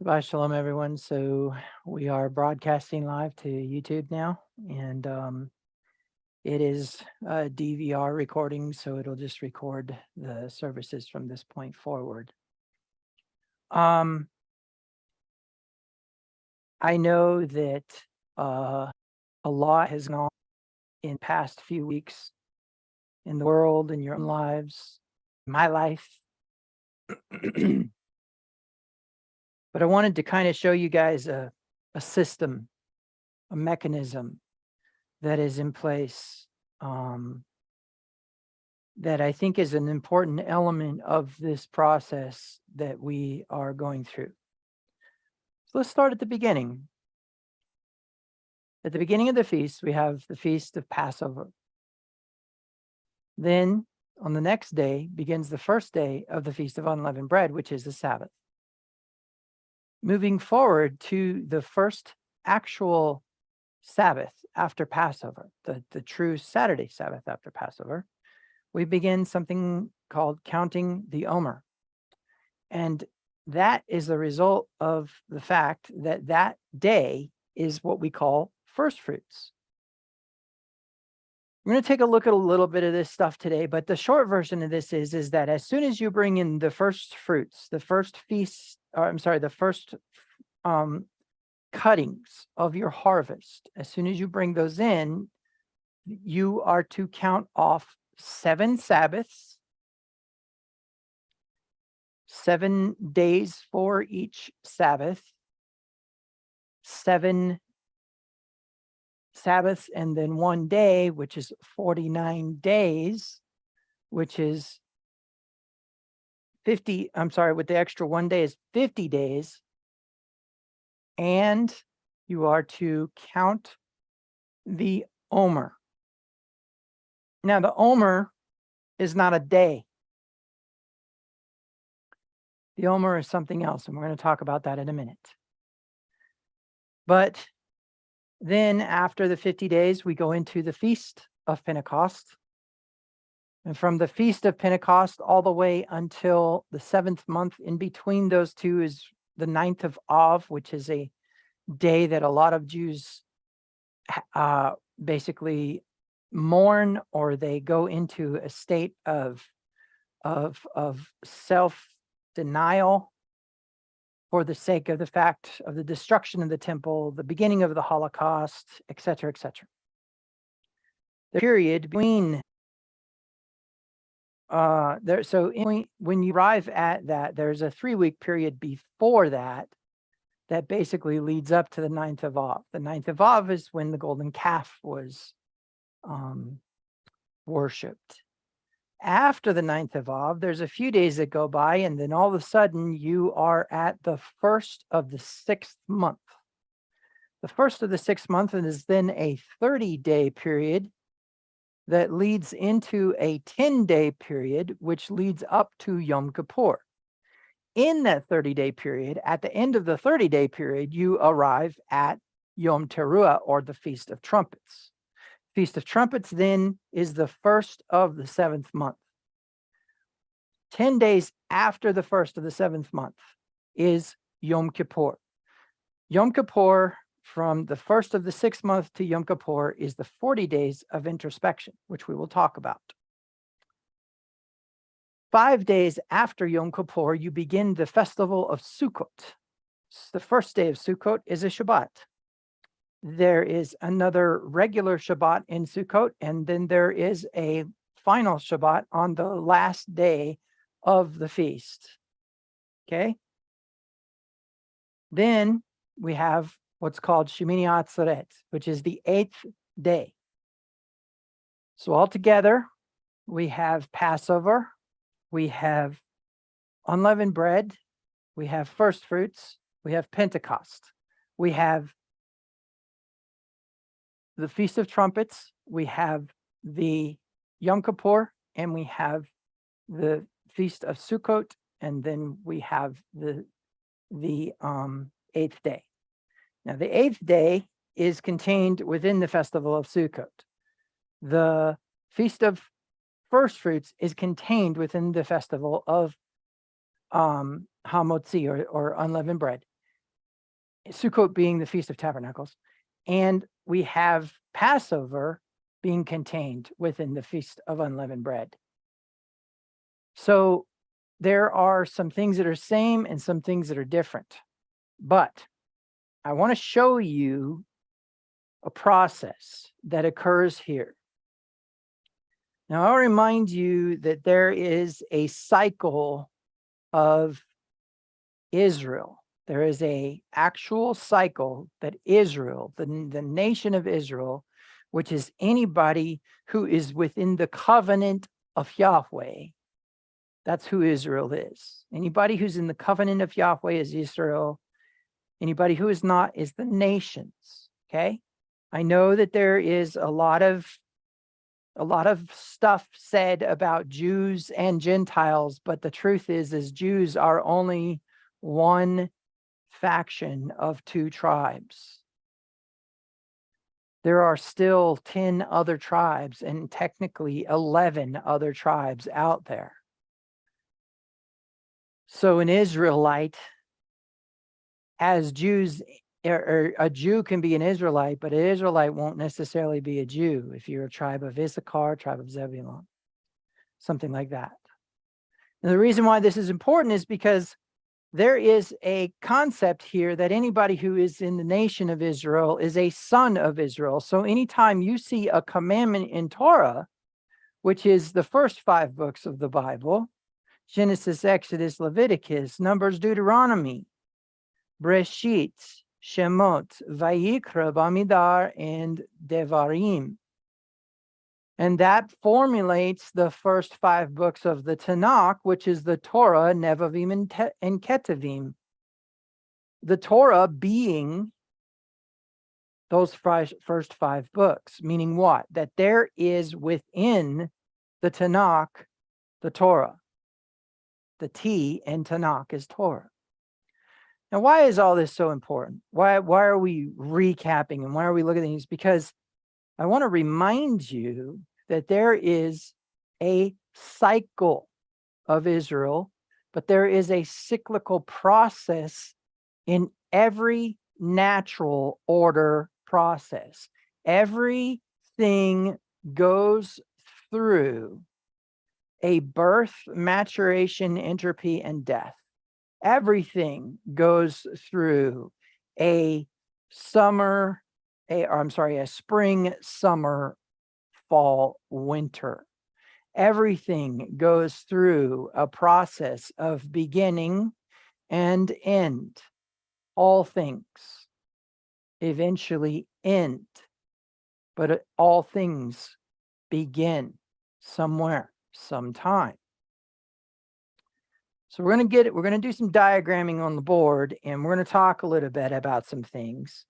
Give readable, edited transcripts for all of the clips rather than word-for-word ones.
Shabbat Shalom, everyone. So we are broadcasting live to YouTube now, and it is a DVR recording, so it'll just record the services from this point forward. I know that a lot has gone on in past few weeks in the world, in your own lives, my life. But I wanted to kind of show you guys a system, a mechanism that is in place that I think is an important element of this process that we are going through. So let's start at the beginning. At the beginning of the feast, we have the Feast of Passover. Then on the next day begins the first day of the Feast of Unleavened Bread, which is the Sabbath. Moving forward to the first actual Sabbath after Passover, the true Saturday Sabbath after Passover, we begin something called counting the Omer. And that is the result of the fact that that day is what we call first fruits. We're going to take a look at a little bit of this stuff today, but the short version of this is that as soon as you bring in the first fruits, the first feast, or I'm sorry, the first cuttings of your harvest, as soon as you bring those in, you are to count off 7 Sabbaths, 7 days for each Sabbath, 7 Sabbaths, and then 1 day, which is 49 days, which is 50, I'm sorry, with the extra 1 day is 50 days. And you are to count the Omer. Now, the Omer is not a day. The Omer is something else, and we're going to talk about that in a minute. But then after the 50 days, we go into the Feast of Pentecost. And from the Feast of Pentecost all the way until the 7th month, in between those two is the 9th of Av, which is a day that a lot of Jews basically mourn, or they go into a state of self-denial for the sake of the fact of the destruction of the temple, the beginning of the Holocaust, etc., etc. The period between when you arrive at that, there's a 3-week period before that that basically leads up to the 9th of Av. The 9th of Av is when the golden calf was worshipped. After the 9th of Av, there's a few days that go by, and then all of a sudden you are at the first of the 6th month. The first of the 6th month is then a 30-day period that leads into a 10-day period, which leads up to Yom Kippur. In that 30-day period, at the end of the 30-day period, you arrive at Yom Teruah, or the Feast of Trumpets. Feast of Trumpets then is the first of the 7th month. 10 days after the first of the 7th month is Yom Kippur. Yom Kippur, from the first of the 6th month to Yom Kippur, is the 40 days of introspection, which we will talk about. 5 days after Yom Kippur, you begin the festival of Sukkot. The first day of Sukkot is a Shabbat. There is another regular Shabbat in Sukkot, and then there is a final Shabbat on the last day of the feast. Okay? Then we have what's called Shemini Atzeret, which is the 8th day. So altogether, we have Passover, we have unleavened bread, we have first fruits, we have Pentecost, we have the Feast of Trumpets, we have the Yom Kippur, and we have the Feast of Sukkot, and then we have the 8th day. Now, the 8th day is contained within the festival of Sukkot. The Feast of First Fruits is contained within the festival of Hamotzi, or unleavened bread. Sukkot being the Feast of Tabernacles, and we have Passover being contained within the Feast of Unleavened Bread. So there are some things that are same and some things that are different. But I want to show you a process that occurs here. Now, I'll remind you that there is a cycle of Israel. There is an actual cycle that Israel, the nation of Israel, which is anybody who is within the covenant of Yahweh. That's who Israel is. Anybody who's in the covenant of Yahweh is Israel. Anybody who is not is the nations. Okay? I know that there is a lot of stuff said about Jews and Gentiles, but the truth is Jews are only one faction of two tribes. There are still 10 other tribes and technically 11 other tribes out there. So an Israelite, as Jews, or a Jew can be an Israelite, but an Israelite won't necessarily be a Jew if you're a tribe of Issachar, tribe of Zebulun, something like that. And the reason why this is important is because there is a concept here that anybody who is in the nation of Israel is a son of Israel. So anytime you see a commandment in Torah, which is the first 5 books of the Bible, Genesis, Exodus, Leviticus, Numbers, Deuteronomy, Breshit, Shemot, Vayikra, Bamidbar, and Devarim. And that formulates the first 5 books of the Tanakh, which is the Torah, Nevi'im, and Ketuvim. The Torah being those first 5 books, meaning what? That there is within the Tanakh, the Torah. The T in Tanakh is Torah. Now, why is all this so important? Why are we recapping and why are we looking at these? Because I want to remind you that there is a cycle of Israel, but there is a cyclical process in every natural order process. Everything goes through a birth, maturation, entropy, and death. Everything goes through a spring, summer, fall, winter. Everything goes through a process of beginning and end. All things eventually end, but all things begin somewhere, sometime. So we're going to do some diagramming on the board, and we're going to talk a little bit about some things.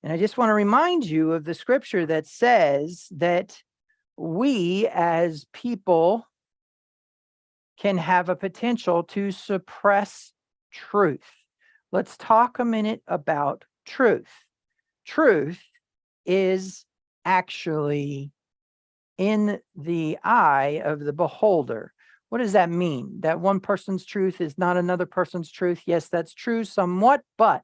And I just want to remind you of the scripture that says that we as people can have a potential to suppress truth. Let's talk a minute about truth. Truth is actually in the eye of the beholder. What does that mean? That one person's truth is not another person's truth? Yes, that's true somewhat, but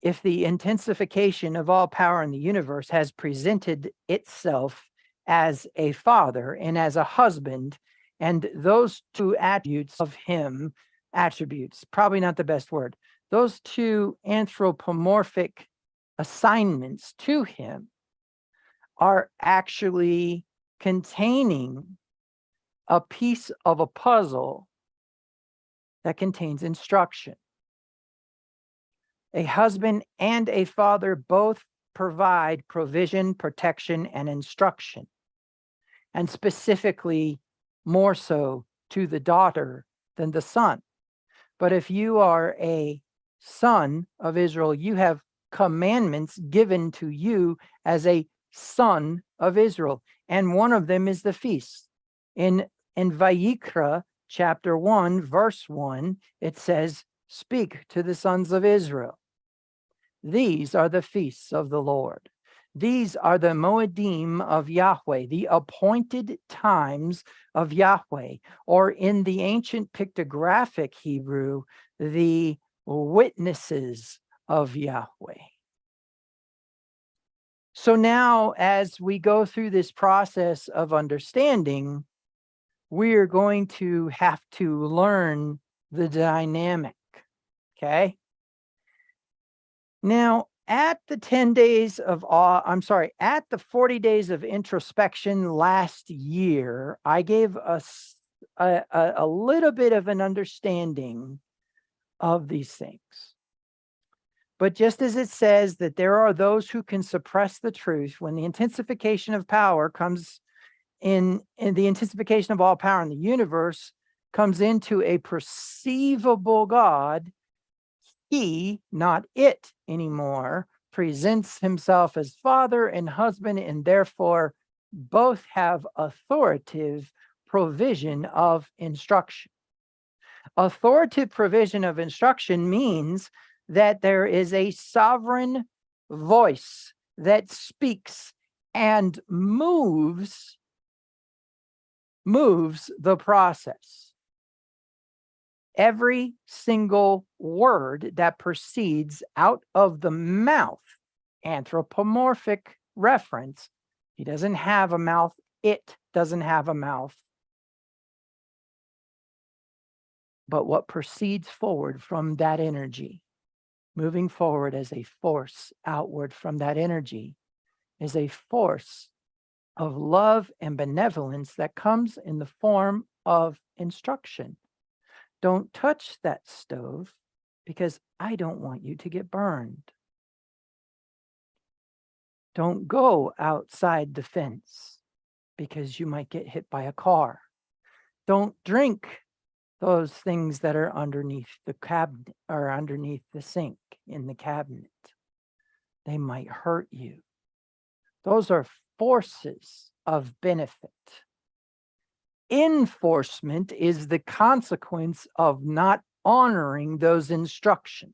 if the intensification of all power in the universe has presented itself as a father and as a husband, and those two attributes of him, probably not the best word, those two anthropomorphic assignments to him are actually containing a piece of a puzzle that contains instruction. A husband and a father both provide provision, protection, and instruction, and specifically more so to the daughter than the son. But if you are a son of Israel, you have commandments given to you as a son of Israel, and one of them is the feast. In Vayikra chapter 1, verse 1, it says, "Speak to the sons of Israel. These are the feasts of the Lord. These are the Moedim of Yahweh, the appointed times of Yahweh," or in the ancient pictographic Hebrew, the witnesses of Yahweh. So now, as we go through this process of understanding, we are going to have to learn the dynamic, okay? Now, at the 10 days of at the 40 days of introspection last year, I gave us a little bit of an understanding of these things. But just as it says that there are those who can suppress the truth, when the intensification of power comes in the intensification of all power in the universe comes into a perceivable God, he, not it anymore, presents himself as father and husband, and therefore both have authoritative provision of instruction. Authoritative provision of instruction means that there is a sovereign voice that speaks and moves the process. Every single word that proceeds out of the mouth, anthropomorphic reference, he doesn't have a mouth, it doesn't have a mouth. But what proceeds forward from that energy, moving forward as a force outward from that energy, is a force of love and benevolence that comes in the form of instruction. Don't touch that stove because I don't want you to get burned. Don't go outside the fence because you might get hit by a car. Don't drink those things that are underneath the cabinet or underneath the sink in the cabinet. They might hurt you. Those are forces of benefit. Enforcement is the consequence of not honoring those instructions.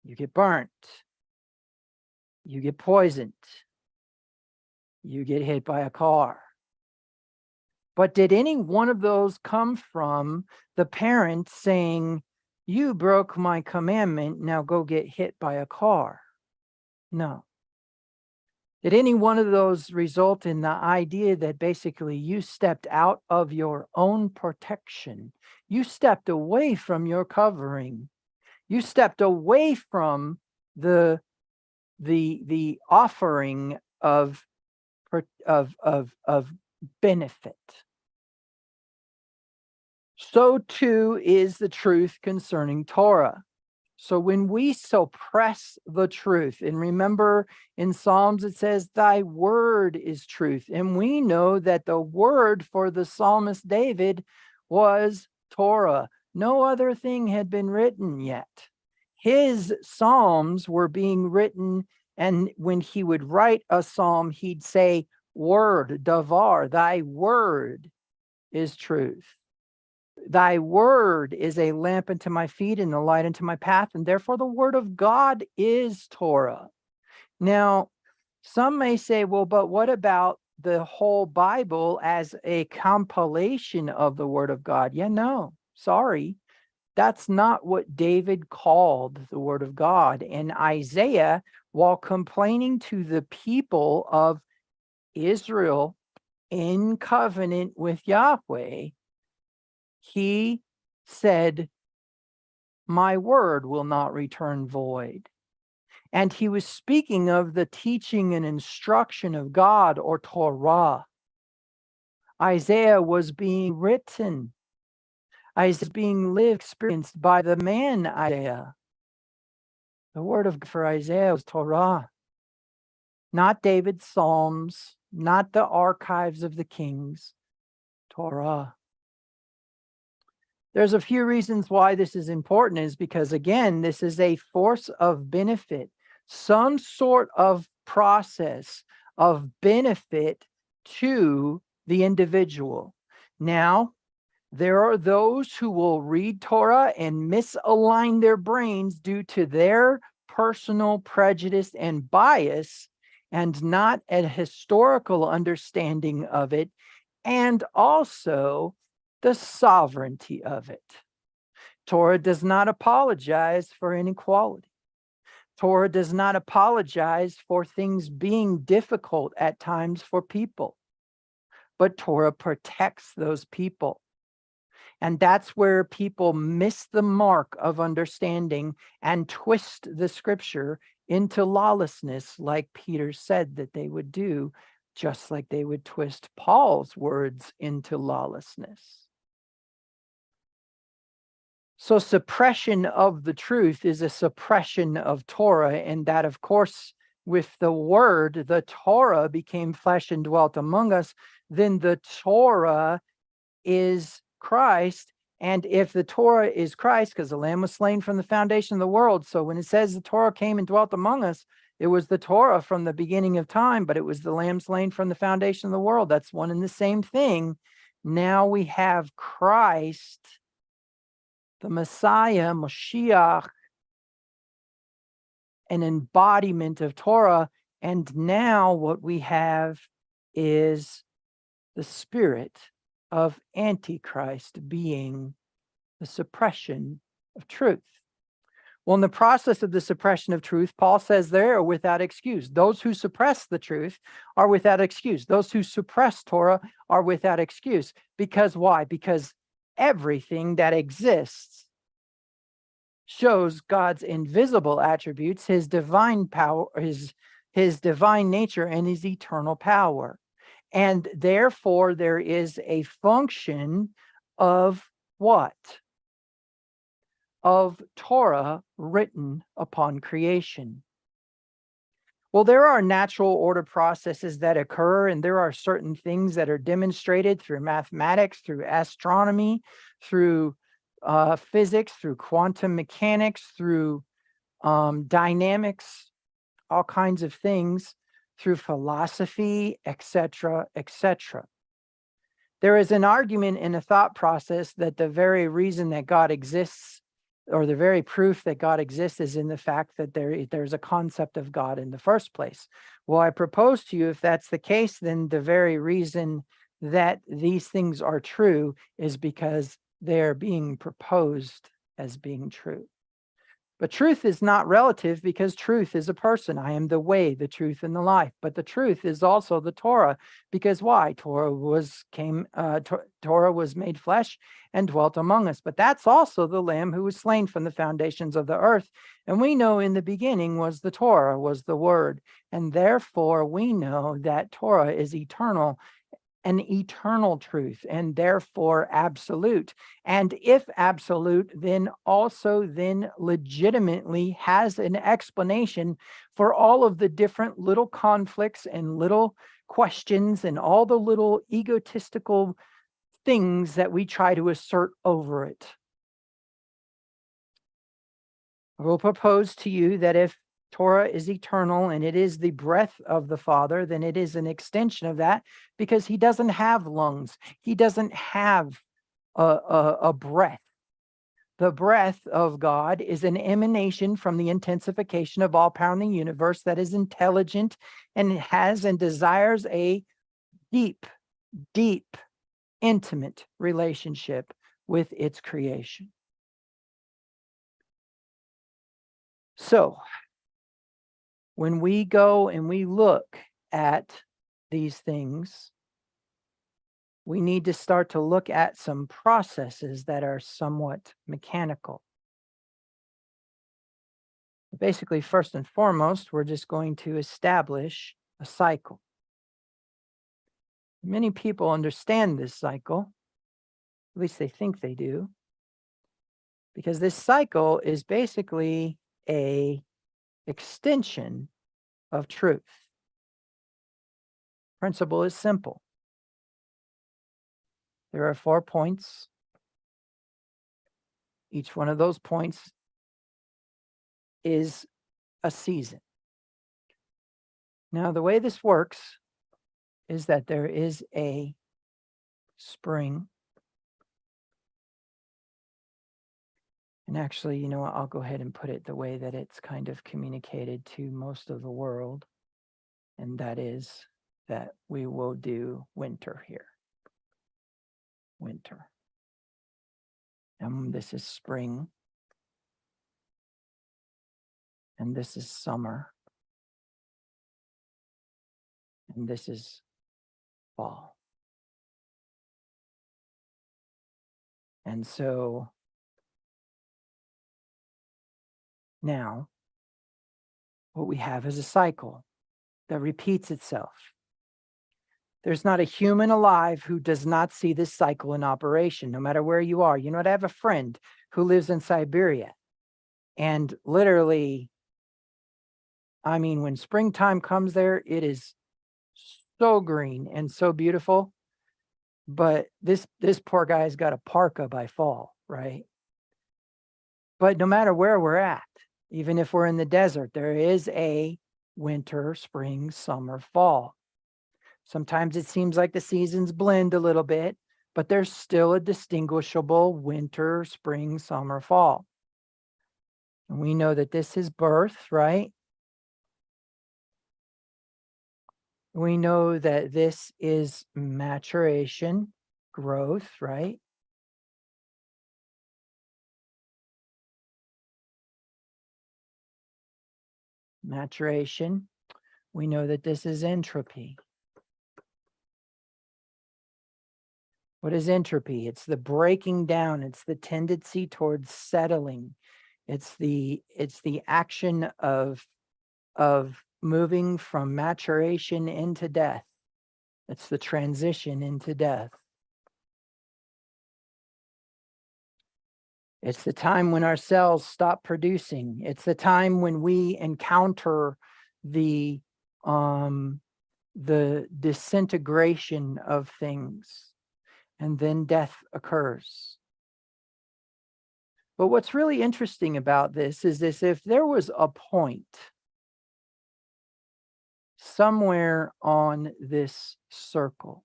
You get burnt. You get poisoned. You get hit by a car. But did any one of those come from the parent saying, you broke my commandment, now go get hit by a car? No. Did any one of those result in the idea that basically you stepped out of your own protection? You stepped away from your covering. You stepped away from the offering of benefit. So too is the truth concerning Torah. So when we suppress the truth, and remember in Psalms it says, thy word is truth. And we know that the word for the psalmist David was Torah. No other thing had been written yet. His psalms were being written, and when he would write a psalm, he'd say, word, davar, thy word is truth. Thy word is a lamp unto my feet and a light unto my path, and therefore the word of God is Torah. Now, some may say, well, but what about the whole Bible as a compilation of the word of God? Yeah, no, sorry. That's not what David called the word of God. And Isaiah, while complaining to the people of Israel in covenant with Yahweh, he said, my word will not return void. And he was speaking of the teaching and instruction of God, or Torah. Isaiah was being written. Isaiah was being lived, experienced by the man Isaiah. The word of God for Isaiah was Torah. Not David's Psalms, not the archives of the kings. Torah. There's a few reasons why this is important, is because, again, this is a force of benefit, some sort of process of benefit to the individual. Now, there are those who will read Torah and misalign their brains due to their personal prejudice and bias, and not a historical understanding of it, and also the sovereignty of it. Torah does not apologize for inequality. Torah does not apologize for things being difficult at times for people, but Torah protects those people. And that's where people miss the mark of understanding and twist the scripture into lawlessness, like Peter said that they would do, just like they would twist Paul's words into lawlessness. So suppression of the truth is a suppression of Torah, and that, of course, with the word, the Torah became flesh and dwelt among us, then the Torah is Christ. And if the Torah is Christ, because the Lamb was slain from the foundation of the world, so when it says the Torah came and dwelt among us, it was the Torah from the beginning of time, but it was the Lamb slain from the foundation of the world. That's one and the same thing. Now we have Christ, the Messiah, Mashiach, an embodiment of Torah. And now what we have is the spirit of Antichrist being the suppression of truth. Well, in the process of the suppression of truth, Paul says they are without excuse. Those who suppress the truth are without excuse. Those who suppress Torah are without excuse. Because why? Because everything that exists shows God's invisible attributes, his divine power, his divine nature, and his eternal power. And therefore, there is a function of what? Of Torah written upon creation. Well, there are natural order processes that occur, and there are certain things that are demonstrated through mathematics, through astronomy, through physics, through quantum mechanics, through dynamics, all kinds of things, through philosophy, etc., etc. There is an argument in a thought process that the very reason that God exists, or the very proof that God exists, is in the fact that there's a concept of God in the first place. Well, I propose to you, if that's the case, then the very reason that these things are true is because they're being proposed as being true. But truth is not relative, because truth is a person. I am the way, the truth, and the life. But the truth is also the Torah, because why? Torah was made flesh and dwelt among us. But that's also the Lamb who was slain from the foundations of the earth. And we know in the beginning was the Torah, was the Word. And therefore we know that Torah is eternal, an eternal truth, and therefore absolute. And if absolute, then also then legitimately has an explanation for all of the different little conflicts and little questions and all the little egotistical things that we try to assert over it. I will propose to you that if Torah is eternal and it is the breath of the Father, then it is an extension of that, because he doesn't have lungs. He doesn't have a breath. The breath of God is an emanation from the intensification of all power in the universe that is intelligent and has and desires a deep, deep, intimate relationship with its creation. So, when we go and we look at these things, we need to start to look at some processes that are somewhat mechanical. Basically, first and foremost, we're just going to establish a cycle. Many people understand this cycle, at least they think they do, because this cycle is basically an extension of truth. Principle is simple. There are 4 points. Each one of those points is a season. Now, the way this works is that there is a spring. And actually, you know what? I'll go ahead and put it the way that it's kind of communicated to most of the world. And that is that we will do winter here. Winter. And this is spring. And this is summer. And this is fall. And so now what we have is a cycle that repeats itself. There's not a human alive who does not see this cycle in operation, no matter where you are. You know what? I have a friend who lives in Siberia. And literally, I mean, when springtime comes there, it is so green and so beautiful. But this poor guy's got a parka by fall, right? But no matter where we're at, even if we're in the desert, there is a winter, spring, summer, fall. Sometimes it seems like the seasons blend a little bit, but there's still a distinguishable winter, spring, summer, fall. And we know that this is birth, right? We know that this is maturation, growth, right? Maturation. We know that this is entropy. What is entropy? It's the breaking down. It's the tendency towards settling. It's the action of moving from maturation into death. It's the transition into death. It's the time when our cells stop producing. It's the time when we encounter the disintegration of things, and then death occurs. But what's really interesting about this is if there was a point somewhere on this circle,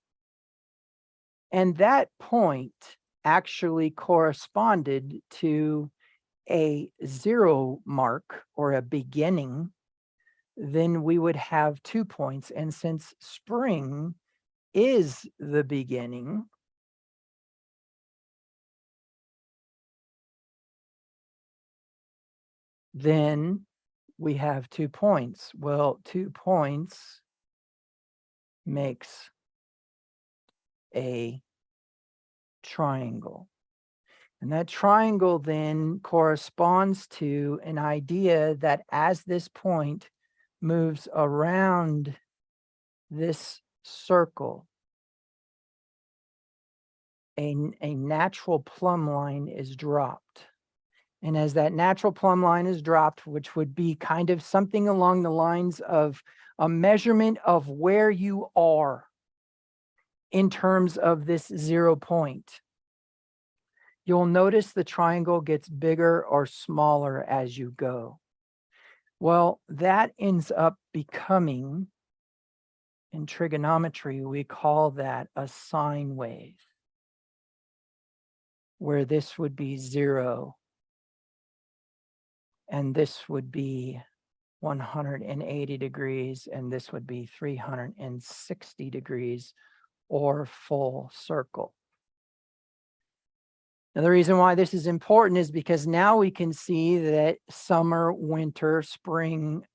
and that point actually corresponded to a 0 mark or a beginning, then we would have 2 points. And since spring is the beginning, then we have 2 points. Well, 2 points makes a triangle. And that triangle then corresponds to an idea that as this point moves around this circle, a natural plumb line is dropped. And as that natural plumb line is dropped, which would be kind of something along the lines of a measurement of where you are in terms of this 0 point, you'll notice the triangle gets bigger or smaller as you go. Well, that ends up becoming, in trigonometry, we call that a sine wave, where this would be 0 and this would be 180 degrees and this would be 360 degrees, or full circle. Now, the reason why this is important is because now we can see that summer, winter, spring,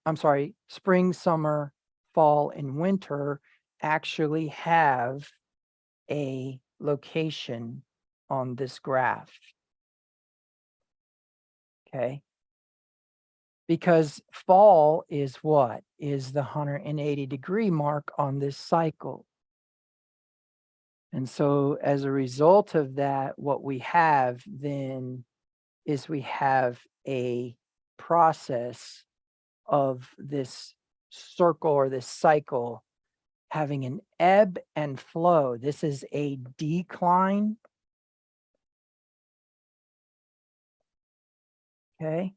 summer, fall, and winter actually have a location on this graph. Okay. Because fall is what? Is the 180-degree mark on this cycle. And so as a result of that, what we have then is we have a process of this circle or this cycle having an ebb and flow. This is a decline. Okay.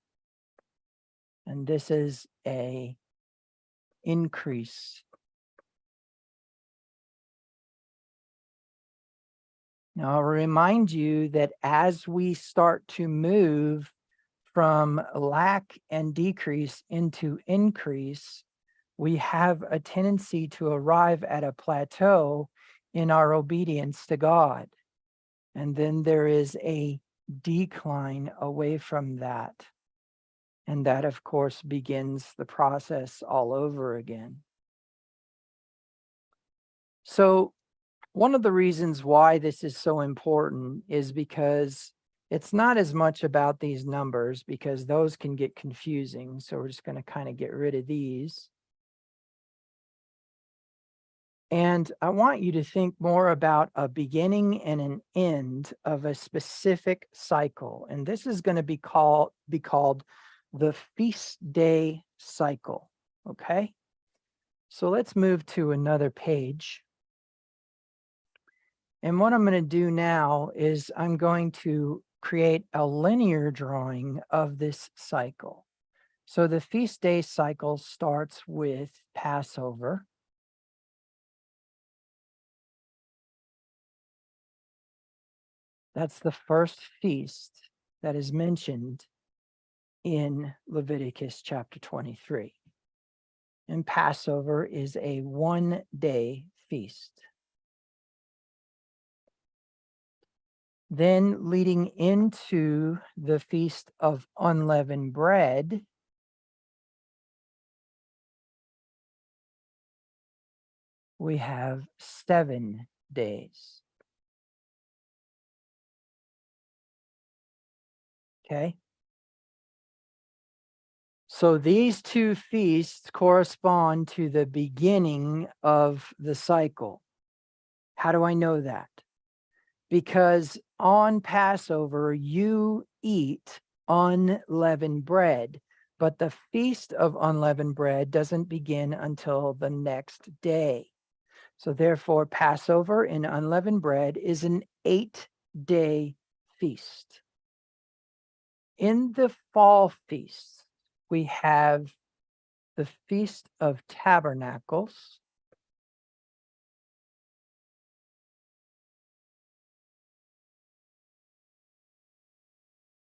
And this is a increase. Now, I'll remind you that as we start to move from lack and decrease into increase, we have a tendency to arrive at a plateau in our obedience to God. And then there is a decline away from that. And that, of course, begins the process all over again. So one of the reasons why this is so important is because it's not as much about these numbers, because those can get confusing. So we're just going to kind of get rid of these. And I want you to think more about a beginning and an end of a specific cycle. And this is going to be called the feast day cycle. Okay. So let's move to another page. And what I'm going to do now is I'm going to create a linear drawing of this cycle. So the feast day cycle starts with Passover. That's the first feast that is mentioned in Leviticus chapter 23. And Passover is a one-day feast. Then leading into the Feast of Unleavened Bread, we have 7 days. Okay. So these two feasts correspond to the beginning of the cycle. How do I know that? Because on Passover, you eat unleavened bread, but the Feast of Unleavened Bread doesn't begin until the next day. So therefore, Passover and unleavened bread is an 8-day feast. In the fall feasts, we have the Feast of Tabernacles,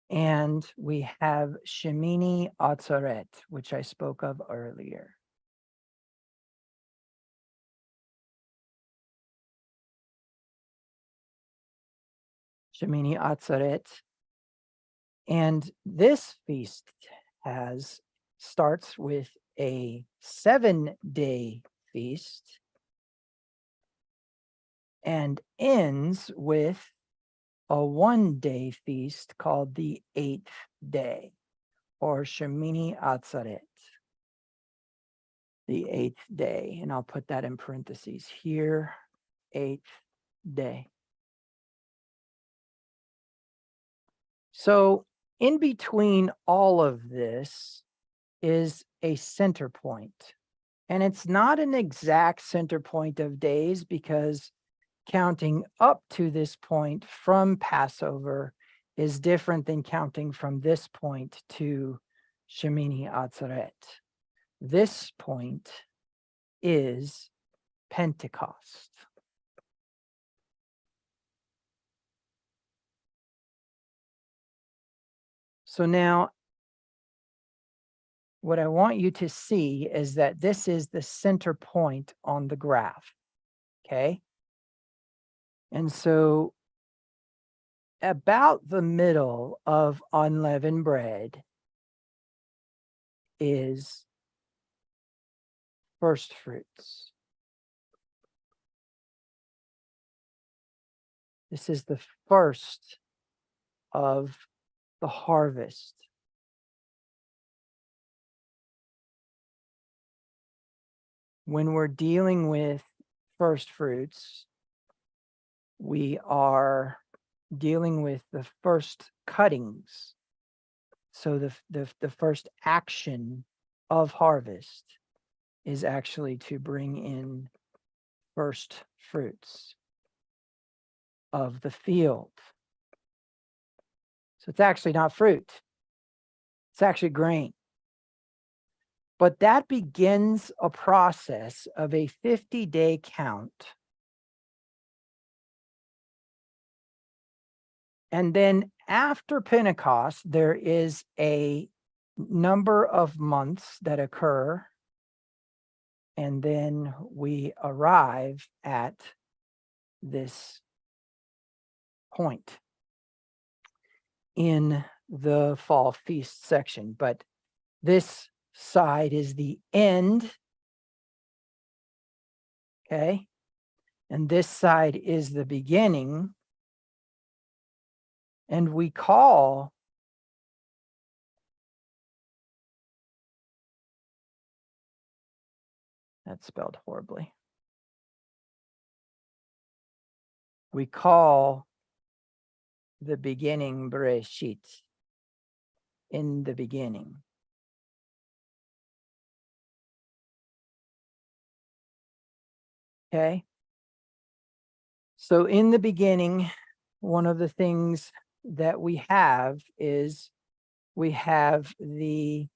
and we have Shemini Atzeret, which I spoke of earlier. Shemini Atzeret. And this feast starts with a 7-day feast and ends with a 1-day feast called the 8th day, or Shemini Atzeret, the 8th day. And I'll put that in parentheses here, 8th day. So in between all of this is a center point. And it's not an exact center point of days, because counting up to this point from Passover is different than counting from this point to Shemini Atzeret. This point is Pentecost. So now, what I want you to see is that this is the center point on the graph, okay? And so about the middle of unleavened bread is first fruits. This is the first of the harvest. When we're dealing with first fruits, we are dealing with the first cuttings. So the first action of harvest is actually to bring in first fruits of the field. So it's actually not fruit. It's actually grain. But that begins a process of a 50-day count. And then after Pentecost, there is a number of months that occur. And then we arrive at this point. in the fall feast section, but this side is the end, okay? And this side is the beginning. And we call that's spelled horribly. We call the beginning Bereshit, in the beginning. Okay? So in the beginning, one of the things that we have is we have the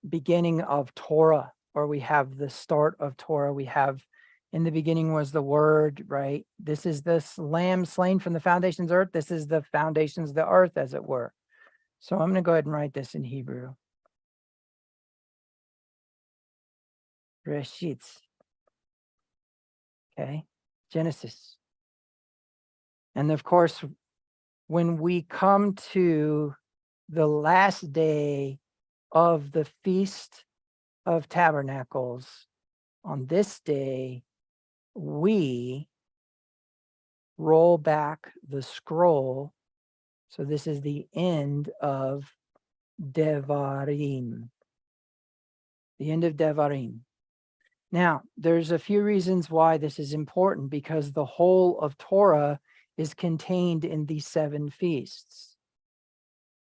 beginning of Torah, or we have the start of Torah. We have in the beginning was the word, right? This is this lamb slain from the foundations of earth. This is the foundations of the earth, as it were. So I'm going to go ahead and write this in Hebrew. Reshit. Okay. Genesis. And of course, when we come to the last day of the Feast of Tabernacles, on this day, we roll back the scroll. So this is the end of Devarim. The end of Devarim. Now, there's a few reasons why this is important, because the whole of Torah is contained in these 7 feasts.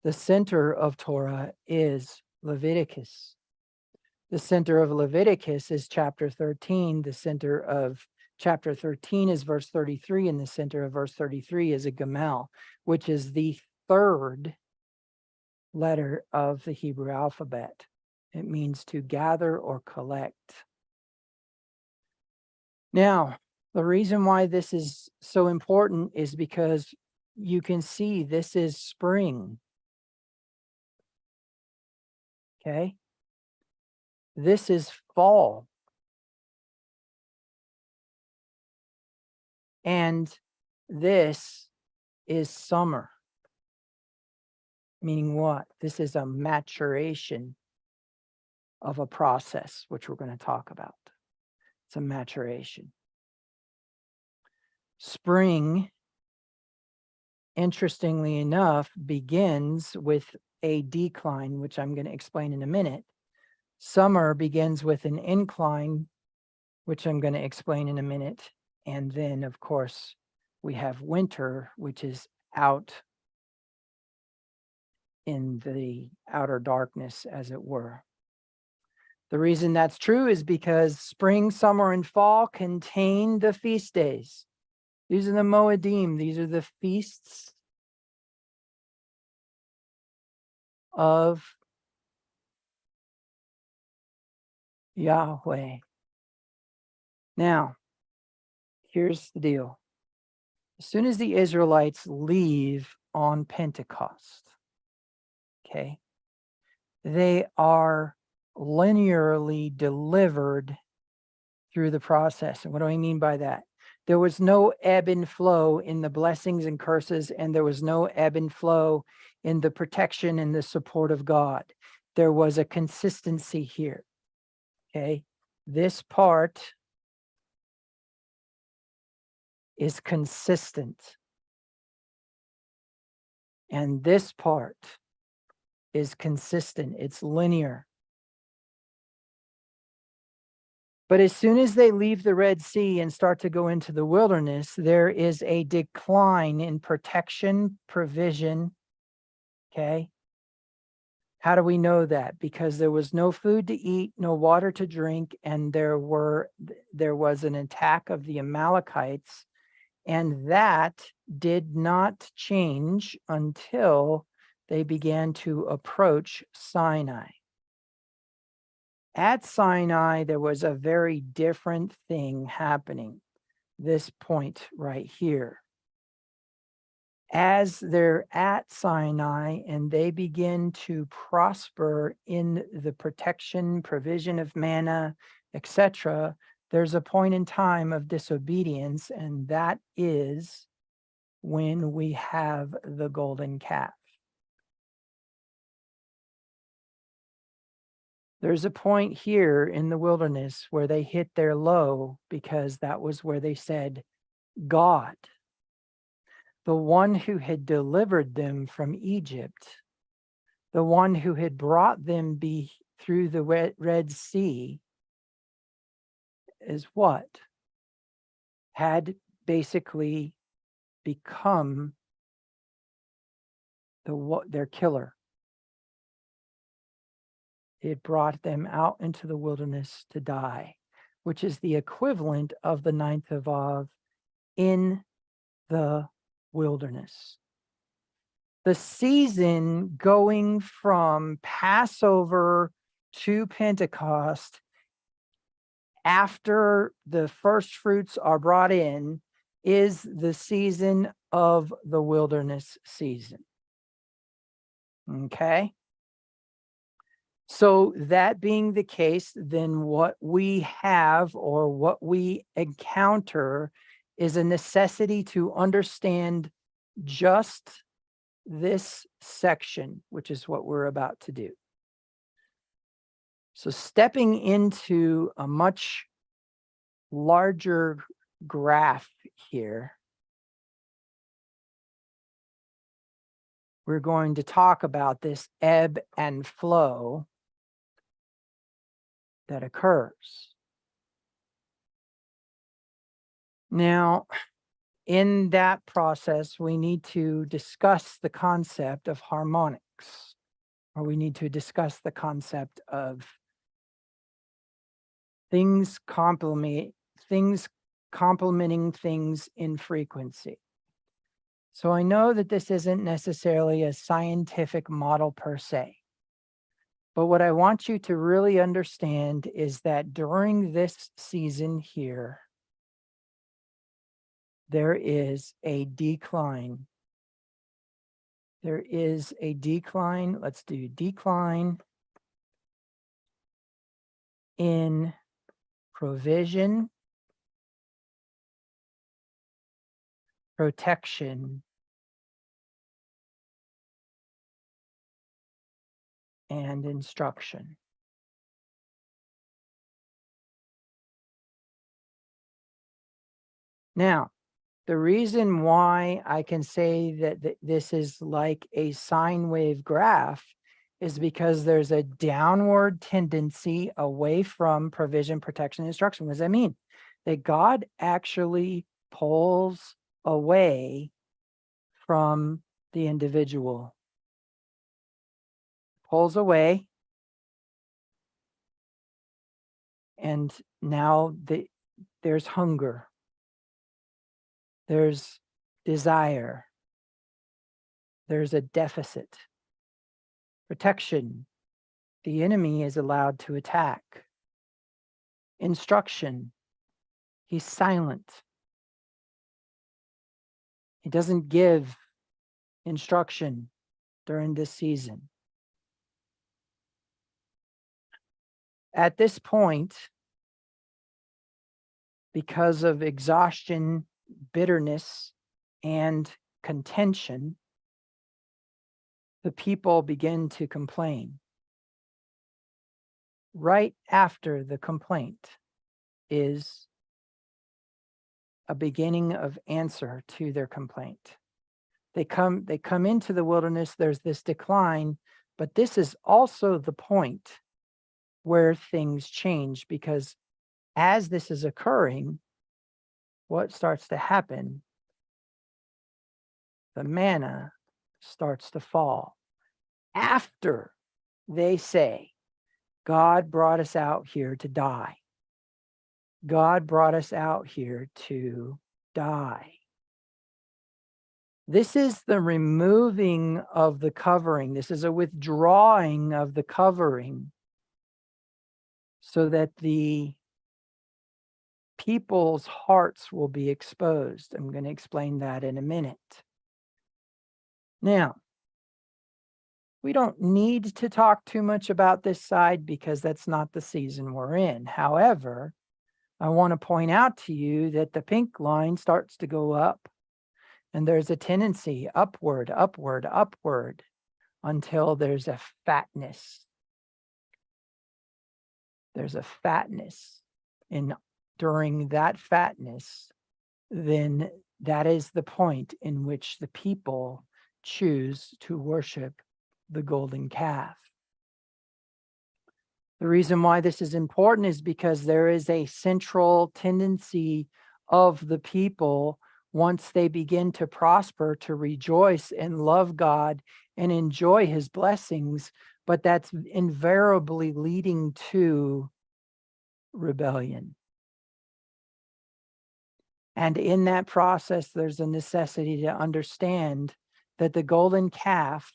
The center of Torah is Leviticus. The center of Leviticus is chapter 13. The center of chapter 13 is verse 33, and the center of verse 33 is a Gamel, which is the 3rd letter of the Hebrew alphabet. It means to gather or collect. Now, the reason why this is so important is because you can see this is spring. Okay? This is fall. And this is summer. Meaning what? This is a maturation of a process, which we're going to talk about. It's a maturation. Spring, interestingly enough, begins with a decline, which I'm going to explain in a minute. Summer begins with an incline, which I'm going to explain in a minute. And then, of course, we have winter, which is out in the outer darkness, as it were. The reason that's true is because spring, summer, and fall contain the feast days. These are the Moedim. These are the feasts of Yahweh. Now, here's the deal. As soon as the Israelites leave on Pentecost, okay, they are linearly delivered through the process. And what do I mean by that? There was no ebb and flow in the blessings and curses, and there was no ebb and flow in the protection and the support of God. There was a consistency here. Okay, this part is consistent, and this part is consistent. It's linear. But as soon as they leave the Red Sea and start to go into the wilderness, there is a decline in protection, provision. Okay. How do we know that? Because there was no food to eat, no water to drink, and there was an attack of the Amalekites, and that did not change until they began to approach Sinai. At Sinai, there was a very different thing happening. This point right here. As they're at Sinai and they begin to prosper in the protection, provision of manna, etc., there's a point in time of disobedience, and that is when we have the golden calf. There's a point here in the wilderness where they hit their low because that was where they said, God, the one who had delivered them from Egypt, the one who had brought them through the Red Sea, is what? Had basically become their killer. It brought them out into the wilderness to die, which is the equivalent of the 9th of Av in the wilderness. The season going from Passover to Pentecost, after the first fruits are brought in, is the season of the wilderness season. Okay? So that being the case, then what we have or what we encounter is a necessity to understand just this section, which is what we're about to do. So stepping into a much larger graph here, we're going to talk about this ebb and flow that occurs. Now, in that process, we need to discuss the concept of harmonics, or we need to discuss the concept of things complementing things in frequency. So I know that this isn't necessarily a scientific model per se, but what I want you to really understand is that during this season here, there is a decline. There is a decline. Let's do decline in provision, protection, and instruction. Now, the reason why I can say that this is like a sine wave graph is because there's a downward tendency away from provision, protection, and instruction. What does that mean? That God actually pulls away from the individual. Pulls away. And now there's hunger. There's desire. There's a deficit. Protection. The enemy is allowed to attack. Instruction. He's silent. He doesn't give instruction during this season. At this point, because of exhaustion, bitterness, and contention, the people begin to complain. Right after the complaint is a beginning of answer to their complaint. They come into the wilderness, there's this decline, but this is also the point where things change, because as this is occurring, what starts to happen? The manna starts to fall. After they say, God brought us out here to die. God brought us out here to die. This is the removing of the covering. This is a withdrawing of the covering so that the people's hearts will be exposed. I'm going to explain that in a minute. Now, we don't need to talk too much about this side because that's not the season we're in. However, I want to point out to you that the pink line starts to go up, and there's a tendency upward, upward, upward, until there's a fatness. There's a fatness. And during that fatness, then that is the point in which the people choose to worship the golden calf. The reason why this is important is because there is a central tendency of the people, once they begin to prosper, to rejoice and love God and enjoy his blessings, but that's invariably leading to rebellion. And in that process, there's a necessity to understand that the golden calf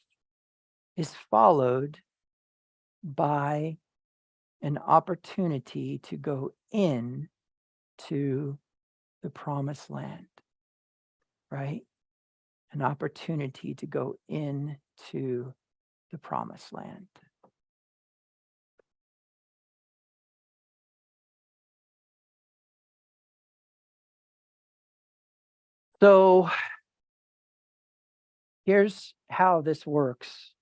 is followed by an opportunity to go in to the promised land, right? An opportunity to go into the promised land. So here's how this works.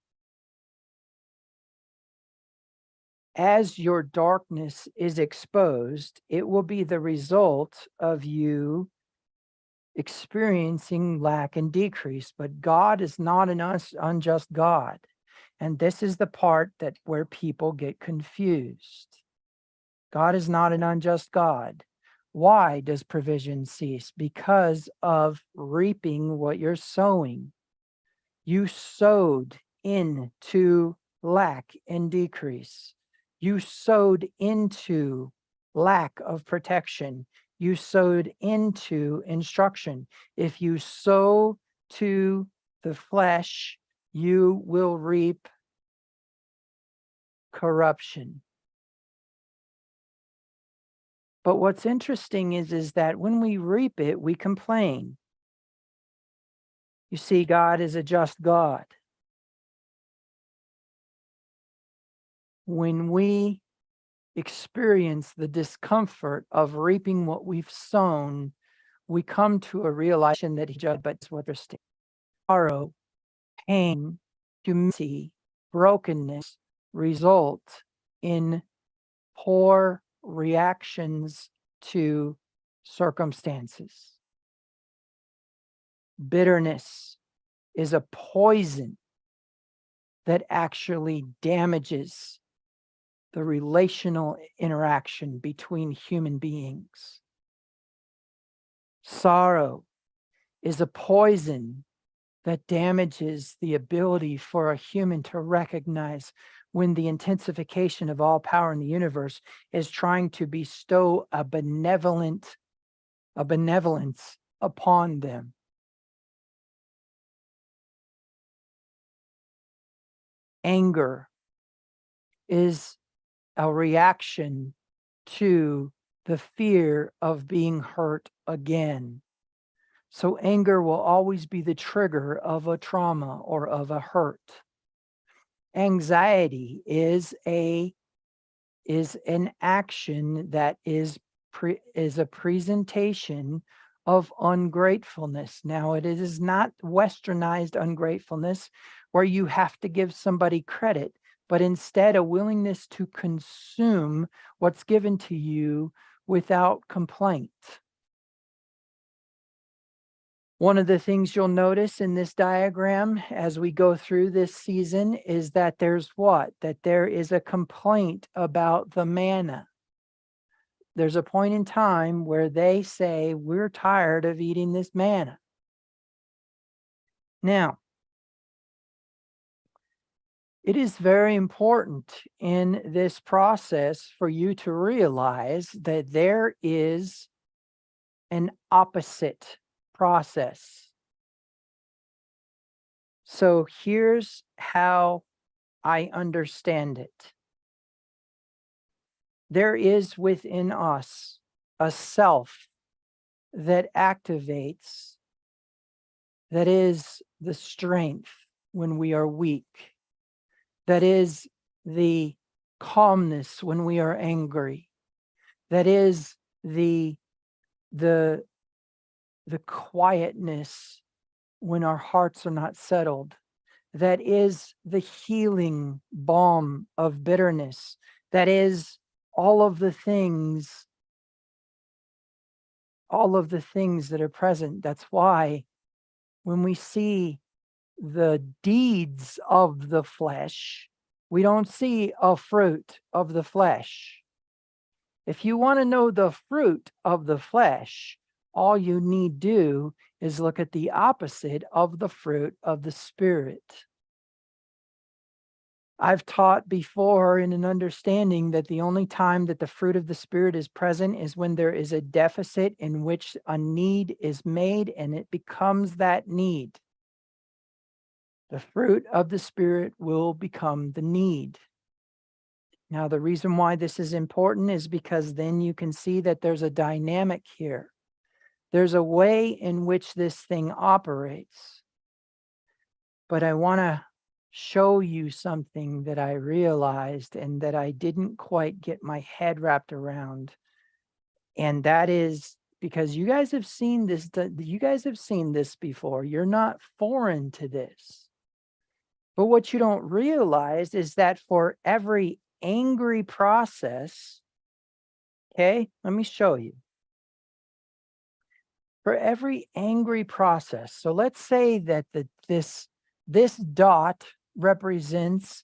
As your darkness is exposed, it will be the result of you experiencing lack and decrease. But God is not an unjust God. And this is the part that where people get confused. God is not an unjust God. Why does provision cease? Because of reaping what you're sowing. You sowed into lack and decrease. You sowed into lack of protection. You sowed into instruction. If you sow to the flesh, you will reap corruption. But what's interesting is that when we reap it, we complain. You see, God is a just God. When we experience the discomfort of reaping what we've sown, we come to a realization that he judged, but it's what they're saying. Sorrow, pain, humility, brokenness result in poor reactions to circumstances. Bitterness is a poison that actually damages the relational interaction between human beings. Sorrow is a poison that damages the ability for a human to recognize when the intensification of all power in the universe is trying to bestow a benevolence upon them. Anger is a reaction to the fear of being hurt again. So anger will always be the trigger of a trauma or of a hurt. Anxiety is an action that is a presentation of ungratefulness. Now, it is not westernized ungratefulness where you have to give somebody credit, but instead a willingness to consume what's given to you without complaint. One of the things you'll notice in this diagram as we go through this season is that there's what? That there is a complaint about the manna. There's a point in time where they say, we're tired of eating this manna. Now, it is very important in this process for you to realize that there is an opposite process. So here's how I understand it. There is within us a self that activates, that is the strength when we are weak, that is the calmness when we are angry, that is the the the quietness when our hearts are not settled. That is the healing balm of bitterness. That is all of the things, all of the things that are present. That's why when we see the deeds of the flesh, we don't see a fruit of the flesh. If you want to know the fruit of the flesh, all you need do is look at the opposite of the fruit of the Spirit. I've taught before in an understanding that the only time that the fruit of the Spirit is present is when there is a deficit in which a need is made and it becomes that need. The fruit of the Spirit will become the need. Now, the reason why this is important is because then you can see that there's a dynamic here. There's a way in which this thing operates. But I want to show you something that I realized and that I didn't quite get my head wrapped around. And that is because you guys have seen this, you guys have seen this before. You're not foreign to this. But what you don't realize is that for every angry process, okay, let me show you. For every angry process, so let's say that this dot represents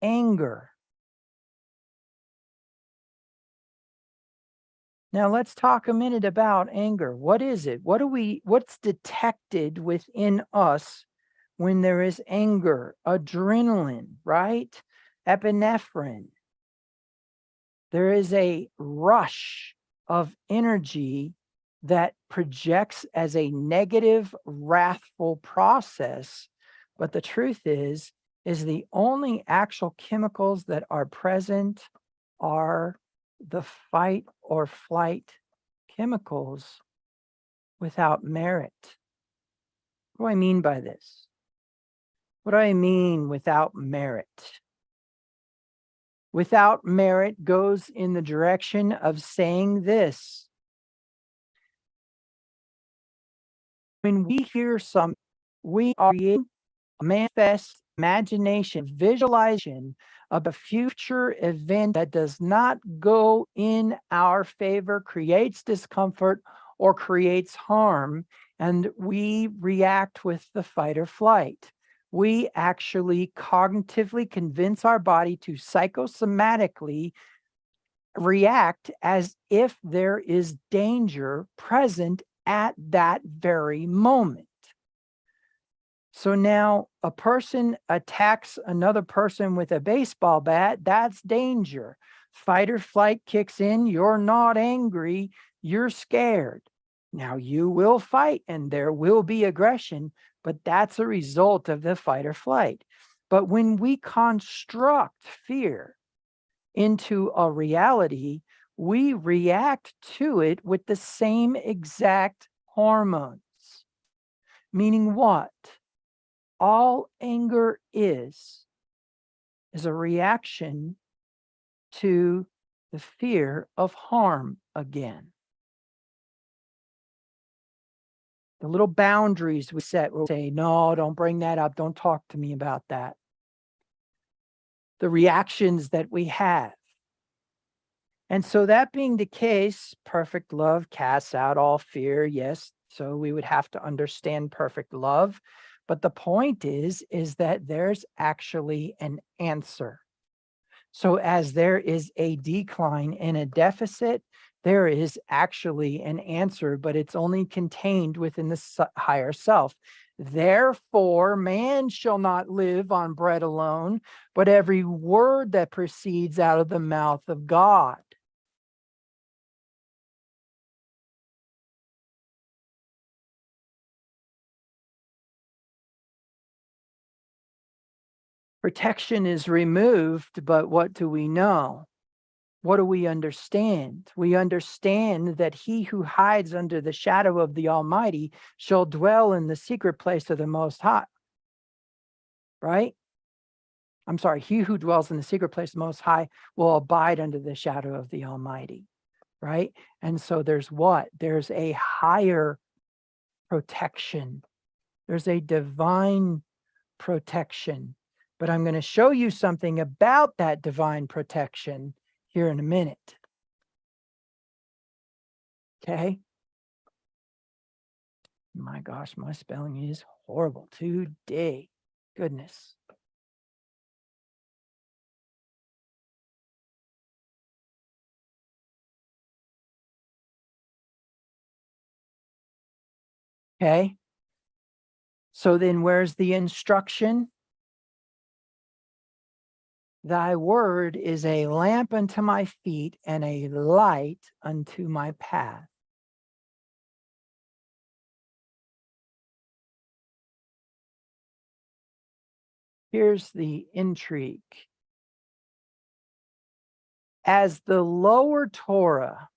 anger. Now let's talk a minute about anger. What is it? What's detected within us when there is anger? Adrenaline, right? Epinephrine. There is a rush of energy that projects as a negative, wrathful process. But the truth is the only actual chemicals that are present are the fight or flight chemicals without merit. What do I mean by this? What do I mean without merit? Without merit goes in the direction of saying this. When we hear something, we are creating a manifest imagination, visualization of a future event that does not go in our favor, creates discomfort, or creates harm, and we react with the fight or flight. We actually cognitively convince our body to psychosomatically react as if there is danger present at that very moment. So now a person attacks another person with a baseball bat, that's danger. Fight or flight kicks in, you're not angry, you're scared. Now you will fight and there will be aggression, but that's a result of the fight or flight. But when we construct fear into a reality, we react to it with the same exact hormones. Meaning what? All anger is a reaction to the fear of harm again. The little boundaries we set will say, no, don't bring that up. Don't talk to me about that. The reactions that we have. And so that being the case, perfect love casts out all fear. Yes. So we would have to understand perfect love. But the point is that there's actually an answer. So as there is a decline and a deficit, there is actually an answer, but it's only contained within the higher self. Therefore, man shall not live on bread alone, but every word that proceeds out of the mouth of God. Protection is removed, but what do we know? What do we understand? We understand that he who hides under the shadow of the Almighty shall dwell in the secret place of the Most High. Right? I'm sorry, he who dwells in the secret place of the Most High will abide under the shadow of the Almighty. right? And so there's what? There's a higher protection. There's a divine protection. But I'm going to show you something about that divine protection here in a minute. Okay? My gosh, my spelling is horrible today. Goodness. Okay? So then where's the instruction? Thy word is a lamp unto my feet and a light unto my path. Here's the intrigue. As the lower Torah,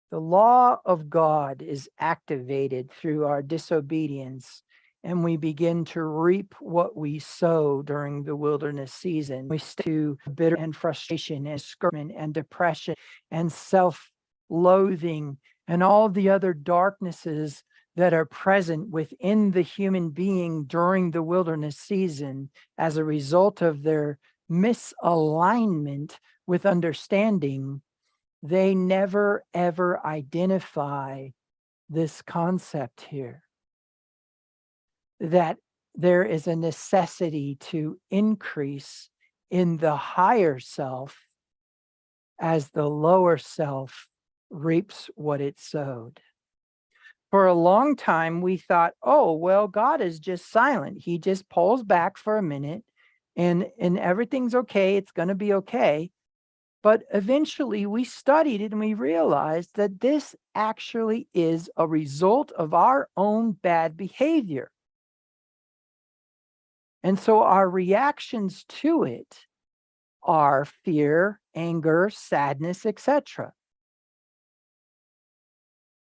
the law of God is activated through our disobedience, and we begin to reap what we sow during the wilderness season. We to bitter and frustration and discouragement and depression and self-loathing and all the other darknesses that are present within the human being during the wilderness season as a result of their misalignment with understanding. They never ever identify this concept here, that there is a necessity to increase in the higher self as the lower self reaps what it sowed. For a long time, we thought, oh, well, God is just silent. He just pulls back for a minute and everything's okay. It's going to be okay. But eventually we studied it and we realized that this actually is a result of our own bad behavior. And so our reactions to it are fear, anger, sadness, etc.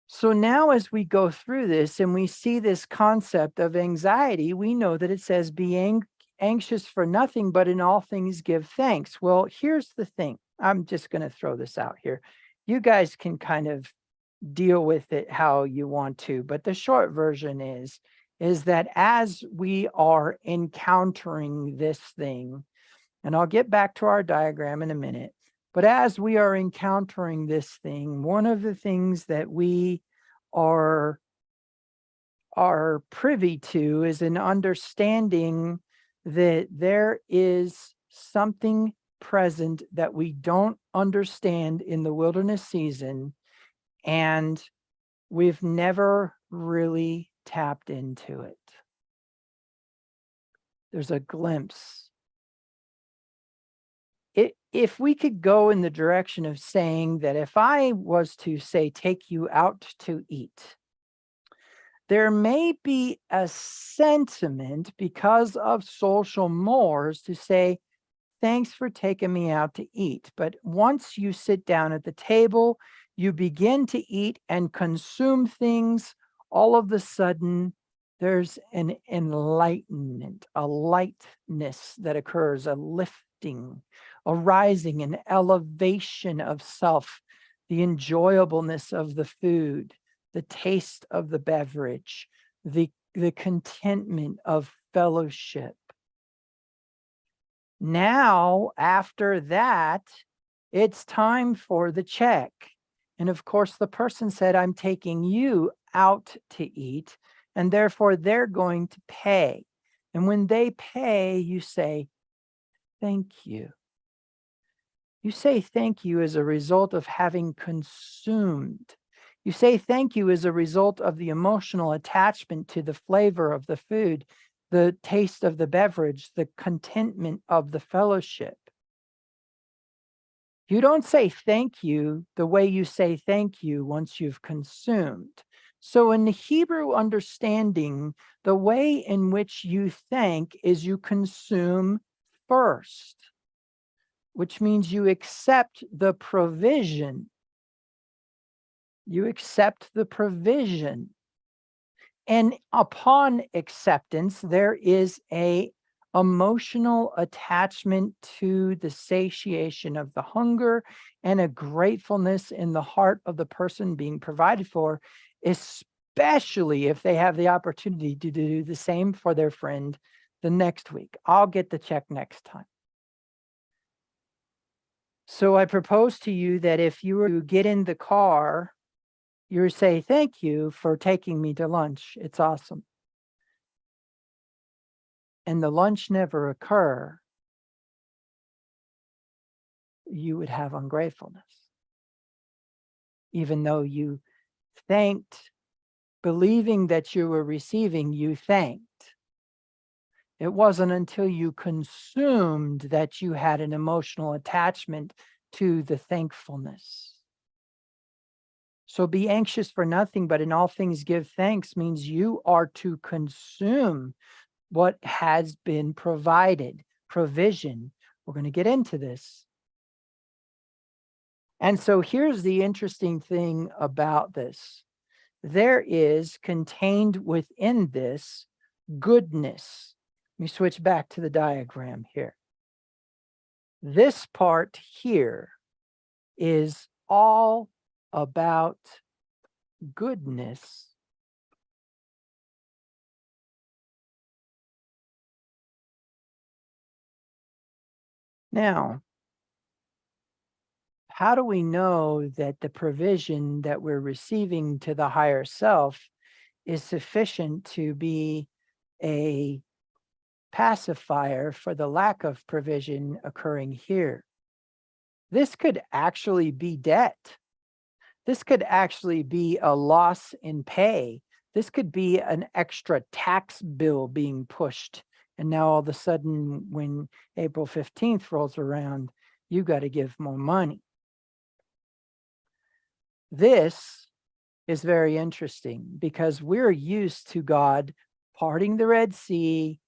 So now as we go through this and we see this concept of anxiety, we know that it says be anxious for nothing, but in all things give thanks. Well, here's the thing. I'm just going to throw this out here. You guys can kind of deal with it how you want to, but the short version is that as we are encountering this thing, and I'll get back to our diagram in a minute, but as we are encountering this thing, one of the things that we are privy to is an understanding that there is something present that we don't understand in the wilderness season, and we've never really tapped into it. There's a glimpse. If we could go in the direction of saying that if I was to say, take you out to eat, there may be a sentiment because of social mores to say, thanks for taking me out to eat. But once you sit down at the table, you begin to eat and consume things, all of a sudden, there's an enlightenment, a lightness that occurs, a lifting, a rising, an elevation of self, the enjoyableness of the food, the taste of the beverage, the contentment of fellowship. Now, after that, it's time for the check. And of course, the person said, I'm taking you out to eat, and therefore they're going to pay. And when they pay, you say, thank you. You say thank you as a result of having consumed. You say thank you as a result of the emotional attachment to the flavor of the food, the taste of the beverage, the contentment of the fellowship. You don't say thank you the way you say thank you once you've consumed. So in the Hebrew understanding, the way in which you thank is you consume first, which means you accept the provision. You accept the provision. And upon acceptance, there is a emotional attachment to the satiation of the hunger, and a gratefulness in the heart of the person being provided for, especially if they have the opportunity to do the same for their friend the next week. I'll get the check next time. So I propose to you that if you were to get in the car, you would say, "Thank you for taking me to lunch. It's awesome." And the lunch never occur, you would have ungratefulness. Even though you thanked, believing that you were receiving, you thanked. It wasn't until you consumed that you had an emotional attachment to the thankfulness. So be anxious for nothing, but in all things give thanks means you are to consume what has been provided, provision. We're going to get into this. And so here's the interesting thing about this. There is contained within this goodness. Let me switch back to the diagram here. This part here is all about goodness. Now, how do we know that the provision that we're receiving to the higher self is sufficient to be a pacifier for the lack of provision occurring here? This could actually be debt. This could actually be a loss in pay. This could be an extra tax bill being pushed. And now all of a sudden, when April 15th rolls around, you got to give more money. This is very interesting because we're used to God parting the Red Sea,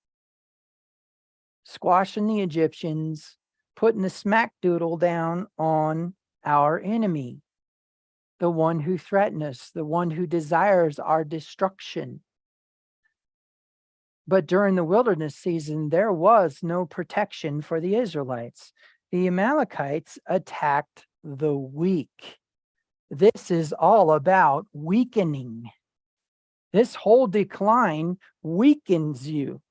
squashing the Egyptians, putting the smack doodle down on our enemy, the one who threatens us, the one who desires our destruction. But during the wilderness season, there was no protection for the Israelites. The Amalekites attacked the weak. This is all about weakening. This whole decline weakens you.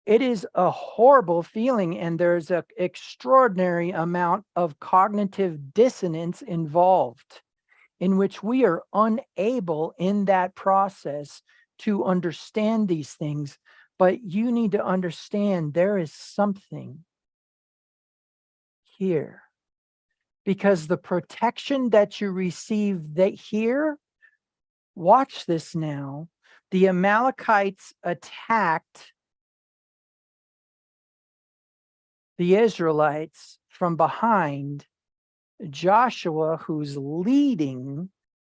It is a horrible feeling, and there's an extraordinary amount of cognitive dissonance involved, in which we are unable in that process to understand these things. But you need to understand there is something here. Because the protection that you receive that here, watch this now, the Amalekites attacked the Israelites from behind. Joshua, who's leading,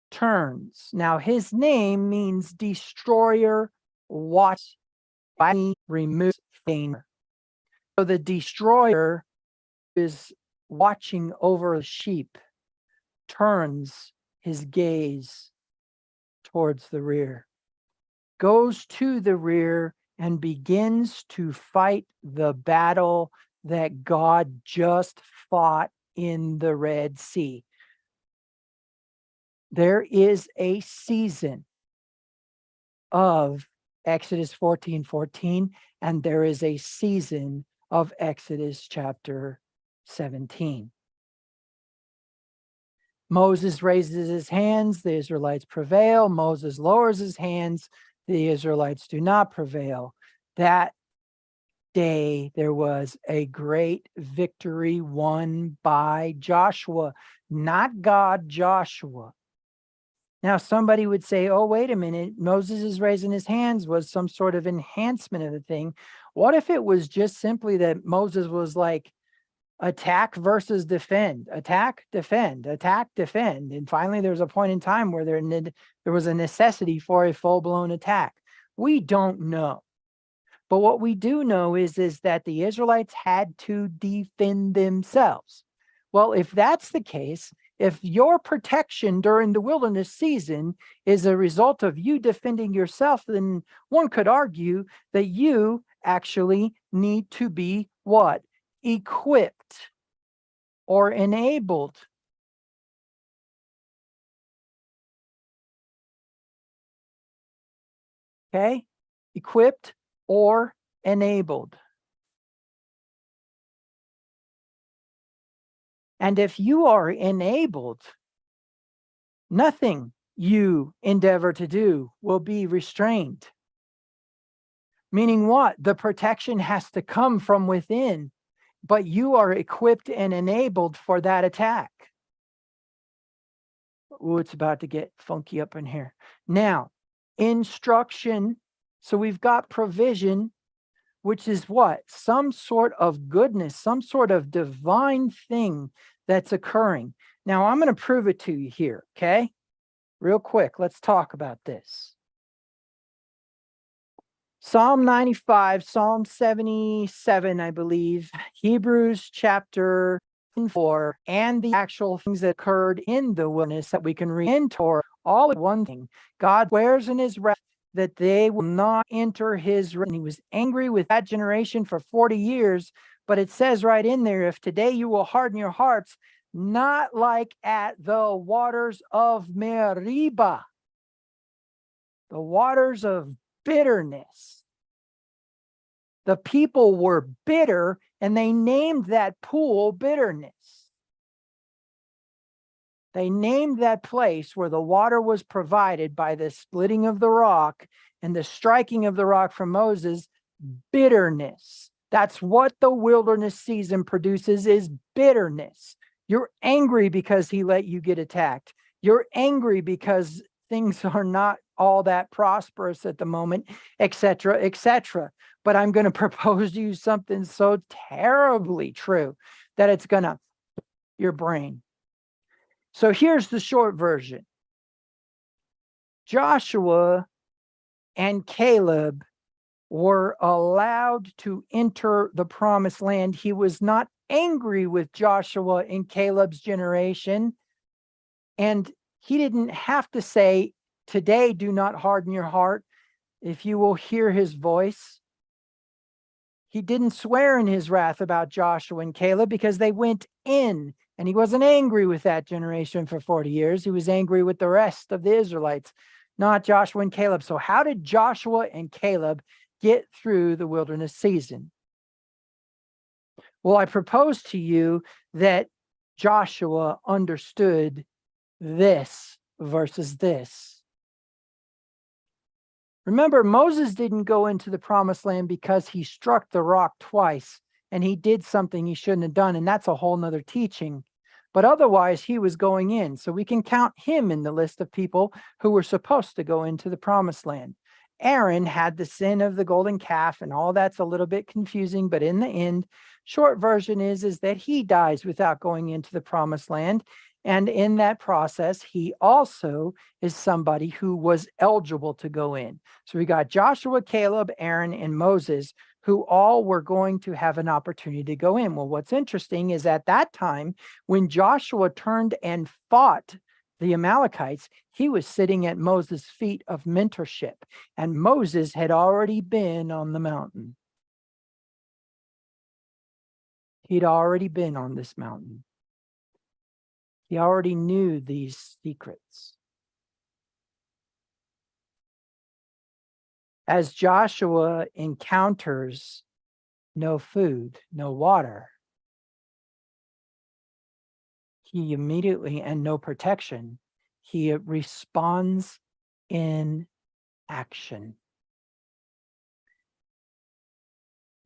turns. Now his name means destroyer, watch, remove danger. So the destroyer is watching over the sheep, turns his gaze towards the rear, goes to the rear and begins to fight the battle that God just fought in the Red Sea. There is a season of Exodus 14:14, and there is a season of Exodus chapter 17. Moses raises his hands, the Israelites prevail. Moses lowers his hands, the Israelites do not prevail. That day there was a great victory won by Joshua, not God, Joshua. Now somebody would say, oh, wait a minute, Moses is raising his hands was some sort of enhancement of the thing. What if it was just simply that Moses was like, attack versus defend, attack, defend, attack, defend. And finally, there was a point in time where there was a necessity for a full-blown attack. We don't know. But what we do know is that the Israelites had to defend themselves. Well, if that's the case, If your protection during the wilderness season is a result of you defending yourself, then one could argue that you actually need to be what? Equipped or enabled. Okay? Equipped or enabled. And if you are enabled, nothing you endeavor to do will be restrained. Meaning what? The protection has to come from within, but you are equipped and enabled for that attack. Oh, it's about to get funky up in here. Now, instruction. So we've got provision, which is what? Some sort of goodness, some sort of divine thing that's occurring. Now, I'm going to prove it to you here, okay? Real quick, let's talk about this. Psalm 95, Psalm 77, I believe, Hebrews chapter 4, and the actual things that occurred in the wilderness that we can read into all in one thing. God swears in his wrath that they will not enter his rest. And he was angry with that generation for 40 years. But it says right in there, if today you will harden your hearts, not like at the waters of Meribah, the waters of bitterness. The people were bitter, and they named that pool bitterness. They named that place where the water was provided by the splitting of the rock and the striking of the rock from Moses, bitterness. That's what the wilderness season produces, is bitterness. You're angry because he let you get attacked. You're angry because things are not all that prosperous at the moment, etc., etc. But I'm going to propose to you something so terribly true that it's going to your brain. So here's the short version. Joshua and Caleb were allowed to enter the promised land. He was not angry with Joshua and Caleb's generation. And he didn't have to say, today, do not harden your heart if you will hear his voice. He didn't swear in his wrath about Joshua and Caleb because they went in, and he wasn't angry with that generation for 40 years. He was angry with the rest of the Israelites, not Joshua and Caleb. So how did Joshua and Caleb get through the wilderness season? Well, I propose to you that Joshua understood this versus this. Remember, Moses didn't go into the promised land because he struck the rock twice and he did something he shouldn't have done. And that's a whole nother teaching. But otherwise, he was going in. So we can count him in the list of people who were supposed to go into the promised land. Aaron had the sin of the golden calf, and all that's a little bit confusing. But in the end, short version is that he dies without going into the promised land. And in that process, he also is somebody who was eligible to go in. So we got Joshua, Caleb, Aaron, and Moses, who all were going to have an opportunity to go in. Well, what's interesting is at that time, when Joshua turned and fought the Amalekites, he was sitting at Moses' feet of mentorship, and Moses had already been on the mountain. He'd already been on this mountain. He already knew these secrets. As Joshua encounters no food, no water, he immediately, and no protection, he responds in action.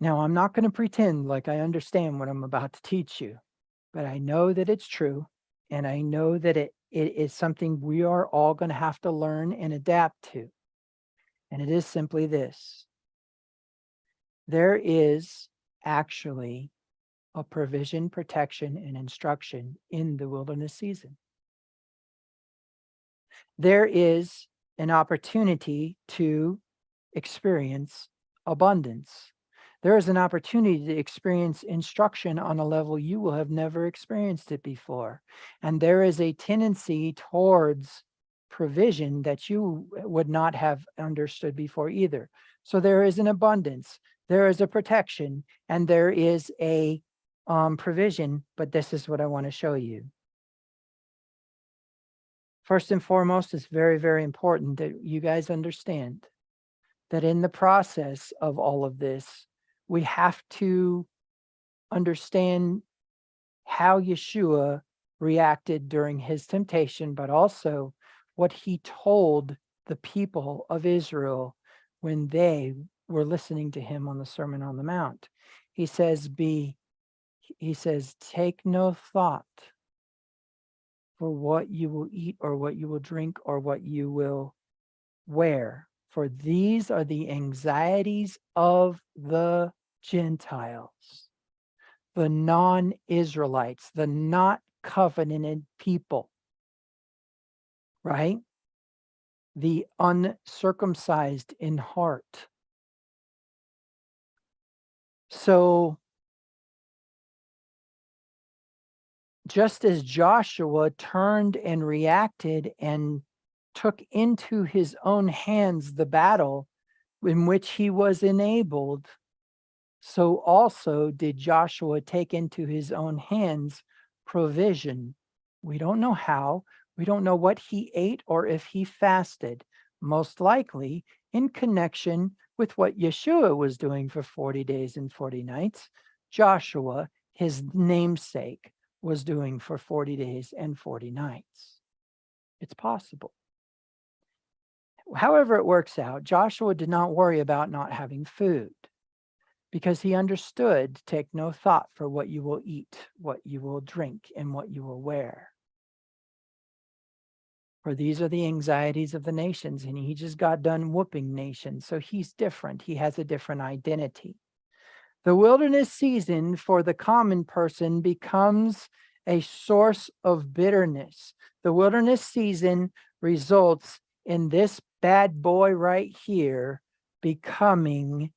Now, I'm not going to pretend like I understand what I'm about to teach you, but I know that it's true. And I know that it is something we are all going to have to learn and adapt to. And it is simply this. There is actually a provision, protection, and instruction in the wilderness season. There is an opportunity to experience abundance. There is an opportunity to experience instruction on a level you will have never experienced it before. And there is a tendency towards provision that you would not have understood before either. So there is an abundance, there is a protection, and there is a provision, but this is what I want to show you. First and foremost, it's very, very important that you guys understand that in the process of all of this, we have to understand how Yeshua reacted during his temptation, but also what he told the people of Israel when they were listening to him on the Sermon on the Mount. He says, take no thought for what you will eat or what you will drink or what you will wear, for these are the anxieties of the Gentiles, the non-Israelites, the not covenanted people, right? The uncircumcised in heart. So just as Joshua turned and reacted and took into his own hands the battle in which he was enabled, so also did Joshua take into his own hands provision. We don't know how. We don't know what he ate or if he fasted, most likely in connection with what Yeshua was doing for 40 days and 40 nights. Joshua, his namesake, was doing for 40 days and 40 nights. It's possible. However it works out, Joshua did not worry about not having food because he understood, take no thought for what you will eat, what you will drink, and what you will wear. For these are the anxieties of the nations, and he just got done whooping nations, so he's different. He has a different identity. The wilderness season for the common person becomes a source of bitterness. The wilderness season results in this bad boy right here becoming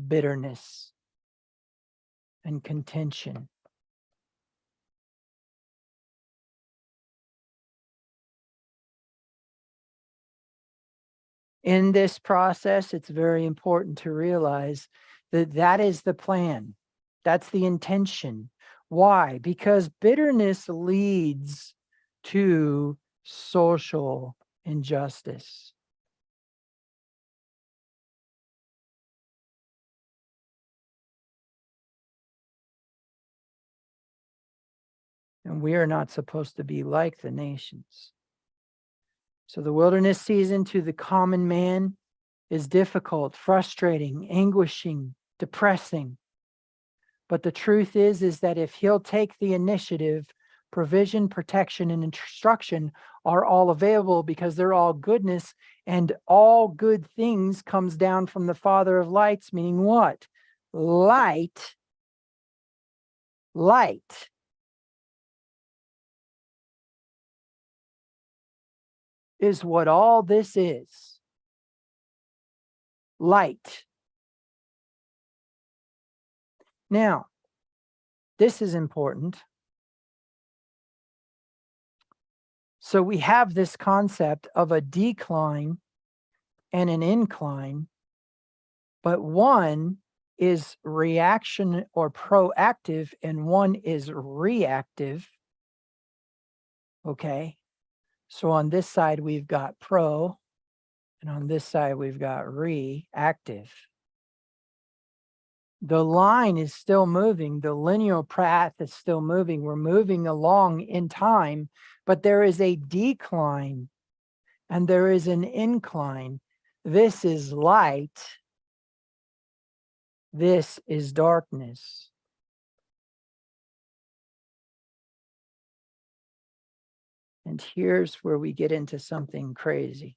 bitterness and contention. In this process, it's very important to realize that that is the plan. That's the intention. Why? Because bitterness leads to social injustice. And we are not supposed to be like the nations. So the wilderness season to the common man is difficult, frustrating, anguishing, depressing. But the truth is that if he'll take the initiative, provision, protection, and instruction are all available because they're all goodness, and all good things comes down from the Father of lights, meaning what? Light is what all this is. Light. Now, this is important. So we have this concept of a decline and an incline, but one is reaction or proactive and one is reactive. Okay. So on this side, we've got pro, and on this side, we've got reactive. The line is still moving. The linear path is still moving. We're moving along in time, but there is a decline and there is an incline. This is light. This is darkness. And here's where we get into something crazy.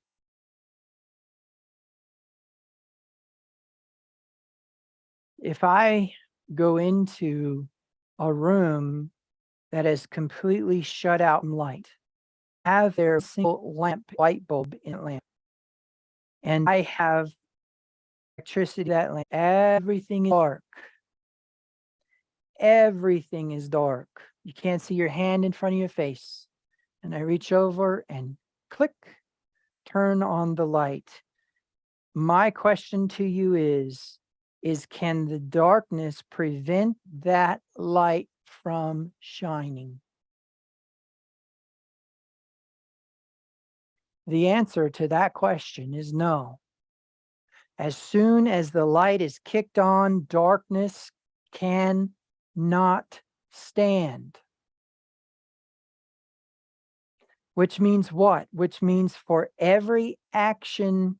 If I go into a room that has completely shut out light, have their single light bulb in that lamp. And I have electricity that lamp. Everything is dark. Everything is dark. You can't see your hand in front of your face. And I reach over and click, turn on the light. My question to you is can the darkness prevent that light from shining? The answer to that question is no. As soon as the light is kicked on, darkness cannot stand. Which means what? Which means for every action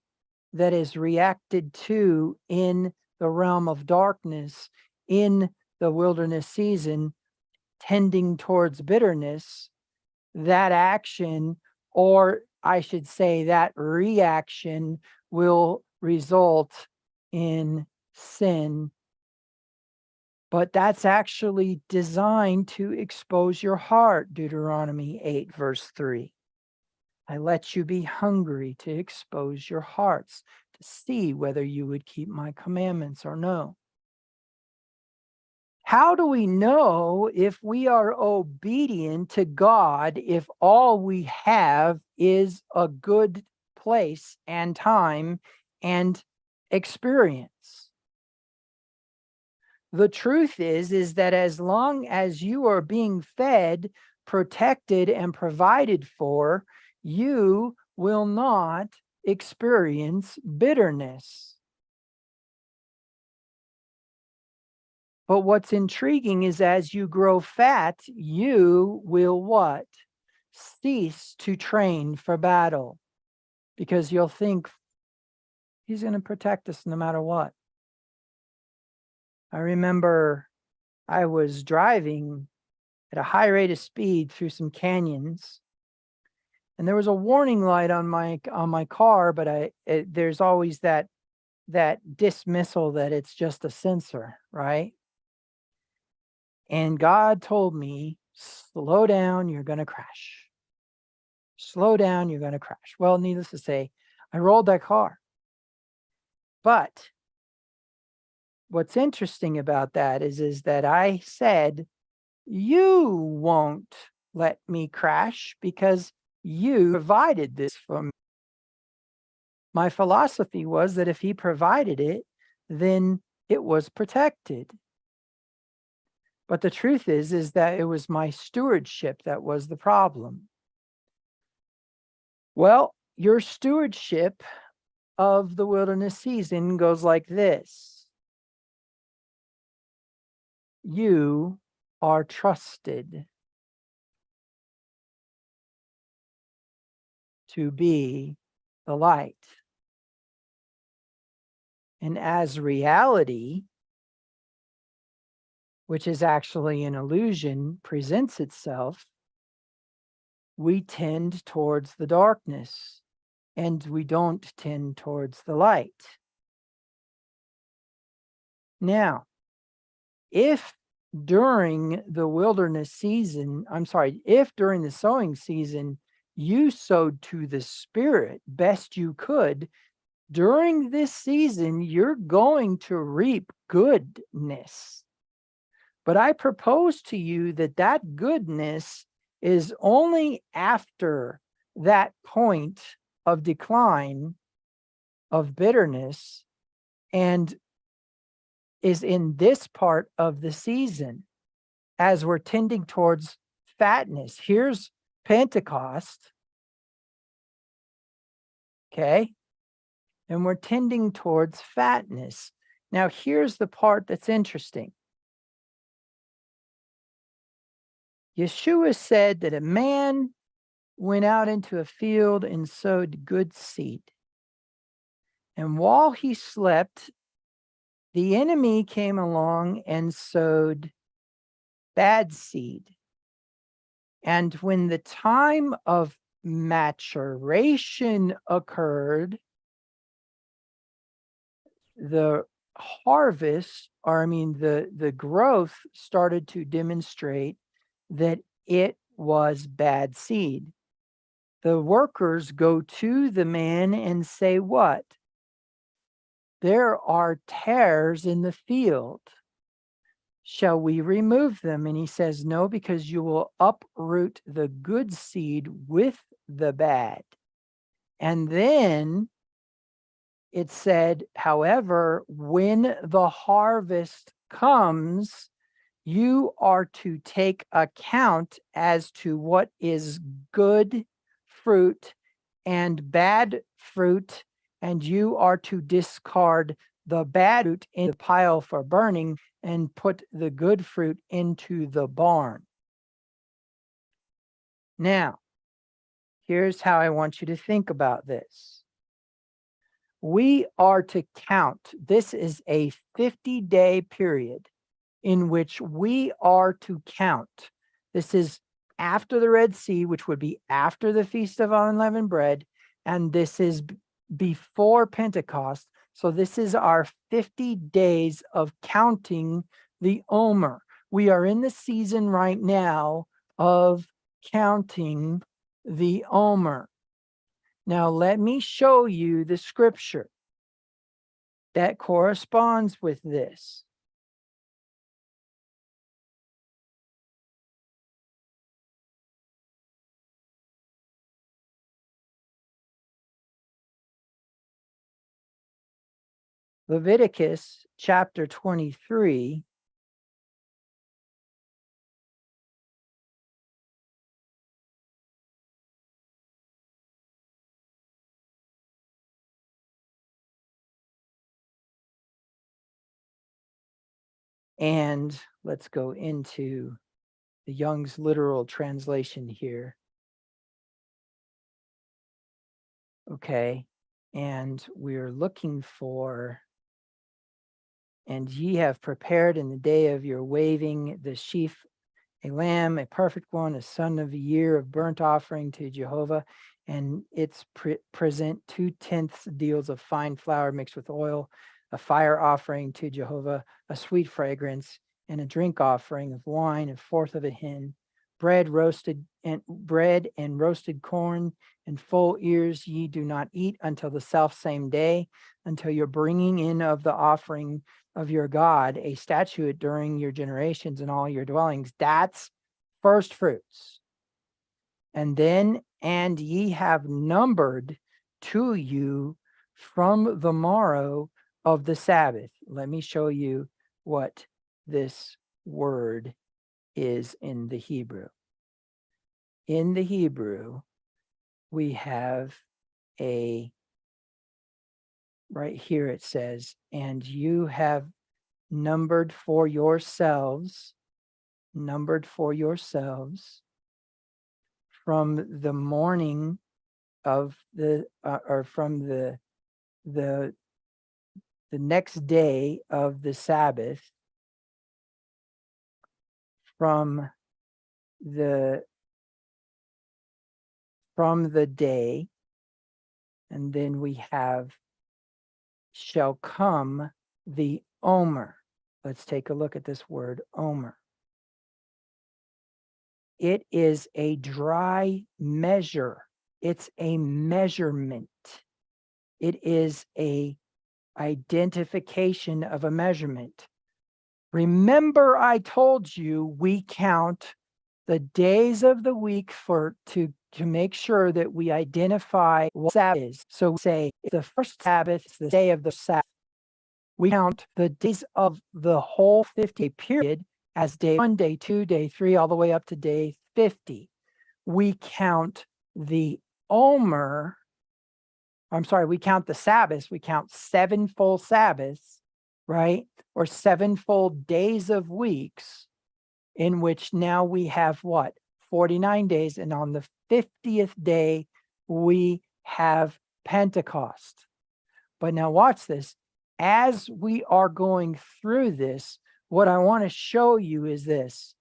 that is reacted to in the realm of darkness, in the wilderness season, tending towards bitterness, that action, or I should say that reaction, will result in sin. But that's actually designed to expose your heart, Deuteronomy 8, verse 3. I let you be hungry to expose your hearts, to see whether you would keep my commandments or no. How do we know if we are obedient to God if all we have is a good place and time and experience? The truth is that as long as you are being fed, protected, and provided for, you will not experience bitterness. But what's intriguing is as you grow fat, you will what? Cease to train for battle, because you'll think he's going to protect us no matter what. I remember I was driving at a high rate of speed through some canyons, and there was a warning light on my car, but there's always that dismissal that it's just a sensor, right? And God told me, slow down, you're going to crash. Slow down, you're going to crash. Well, needless to say, I rolled that car. But what's interesting about that is that I said, you won't let me crash because you provided this for me. My philosophy was that if he provided it, then it was protected. But the truth is that it was my stewardship that was the problem. Well, your stewardship of the wilderness season goes like this. You are trusted to be the light. And as reality, which is actually an illusion, presents itself, we tend towards the darkness and we don't tend towards the light. Now, if during the wilderness season, if during the sowing season, you sowed to the Spirit best you could, during this season, you're going to reap goodness. But I propose to you that goodness is only after that point of decline, of bitterness, and is in this part of the season as we're tending towards fatness. Here's Pentecost, okay? And we're tending towards fatness. Now, here's the part that's interesting. Yeshua said that a man went out into a field and sowed good seed. And while he slept, the enemy came along and sowed bad seed. And when the time of maturation occurred, the harvest, the growth started to demonstrate that it was bad seed. The workers go to the man and say, what? There are tares in the field. Shall we remove them? And he says, no, because you will uproot the good seed with the bad. And then it said, however, when the harvest comes, you are to take account as to what is good fruit and bad fruit, and you are to discard the bad fruit in the pile for burning and put the good fruit into the barn. Now, here's how I want you to think about this. We are to count. This is a 50-day period in which we are to count. This is after the Red Sea, which would be after the Feast of Unleavened Bread, and this is before Pentecost. So this is our 50 days of counting the Omer. We are in the season right now of counting the Omer. Now, let me show you the scripture that corresponds with this. Leviticus chapter 23. And let's go into the Young's literal translation here. Okay. And we're looking for, and ye have prepared in the day of your waving the sheaf, a lamb, a perfect one, a son of a year of burnt offering to Jehovah. And it's present 2/10 deals of fine flour mixed with oil, a fire offering to Jehovah, a sweet fragrance, and a drink offering of wine, 1/4 of a hin, bread and roasted corn, and full ears ye do not eat until the self same day, until your bringing in of the offering of your God, a statute during your generations in all your dwellings. That's first fruits. And then, and ye have numbered to you from the morrow of the Sabbath. Let me show you what this word is in the Hebrew. In the Hebrew, we have right here it says, and you have numbered for yourselves from the morning of the or from the next day of the Sabbath, from the day, and then we have shall come the Omer. Let's take a look at this word Omer. It is a dry measure. It's a measurement. It is a identification of a measurement. Remember, I told you we count the days of the week to make sure that we identify what Sabbath is. So we say the first Sabbath is the day of the Sabbath. We count the days of the whole 50 period as day 1, day 2, day 3, all the way up to day 50. We count the Omer. We count the Sabbaths. We count 7 full Sabbaths, right? Or 7 full days of weeks, in which now we have what? 49 days. And on the 50th day, we have Pentecost. But now watch this. As we are going through this, what I want to show you is this.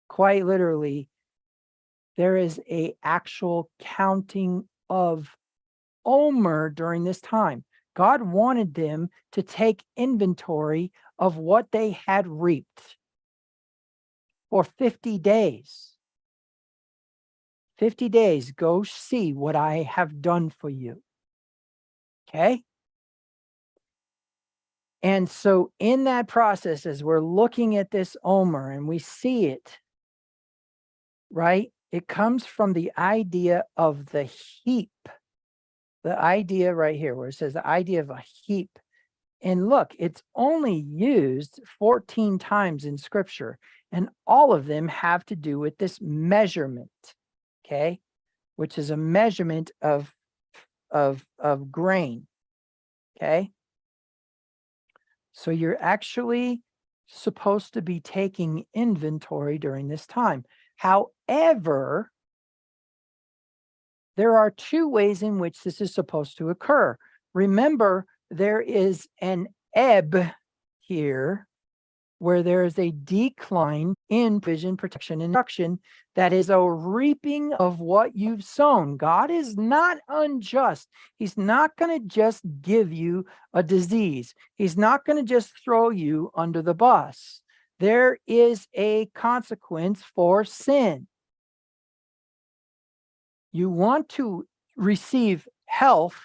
Quite literally, there is an actual counting of Omer during this time. God wanted them to take inventory of what they had reaped for 50 days. 50 days, go see what I have done for you. Okay? And so in that process, as we're looking at this Omer and we see it, right? It comes from the idea of the heap. The idea right here where it says the idea of a heap. And look, it's only used 14 times in scripture, and all of them have to do with this measurement, okay? Which is a measurement of grain, okay? So you're actually supposed to be taking inventory during this time. However, there are two ways in which this is supposed to occur. Remember, there is an ebb here where there is a decline in provision, protection, and instruction that is a reaping of what you've sown. God is not unjust. He's not going to just give you a disease. He's not going to just throw you under the bus. There is a consequence for sin. You want to receive health,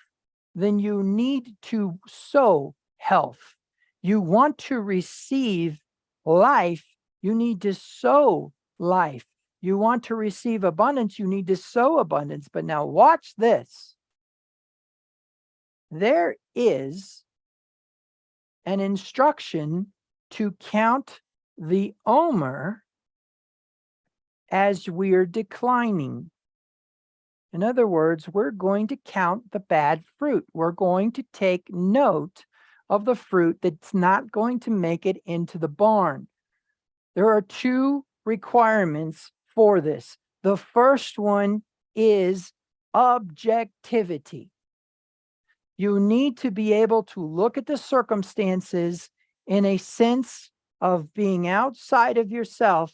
then you need to sow health. You want to receive life, you need to sow life. You want to receive abundance, you need to sow abundance. But now watch this. There is an instruction to count the Omer as we're declining. In other words, we're going to count the bad fruit. We're going to take note of the fruit that's not going to make it into the barn. There are two requirements for this. The first one is objectivity. You need to be able to look at the circumstances in a sense of being outside of yourself,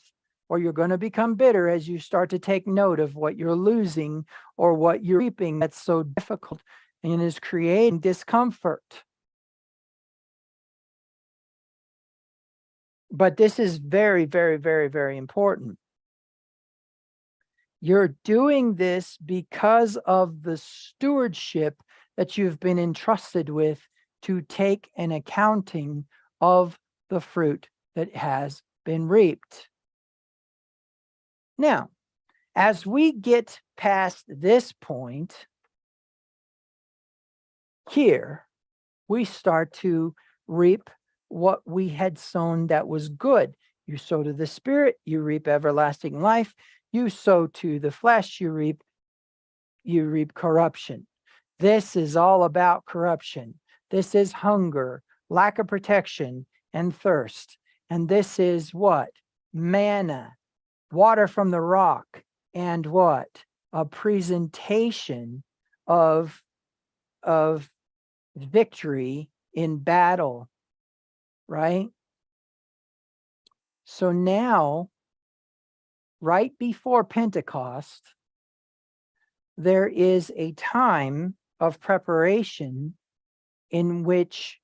or you're going to become bitter as you start to take note of what you're losing or what you're reaping that's so difficult and is creating discomfort. But this is very, very, very, very important. You're doing this because of the stewardship that you've been entrusted with to take an accounting of the fruit that has been reaped. Now, as we get past this point here, we start to reap what we had sown that was good. You sow to the spirit, you reap everlasting life. You sow to the flesh, you reap corruption. This is all about corruption. This is hunger, lack of protection, and thirst. And this is what? Manna, water from the rock, and what? A presentation of victory in battle, right? So now, right before Pentecost, there is a time of preparation in which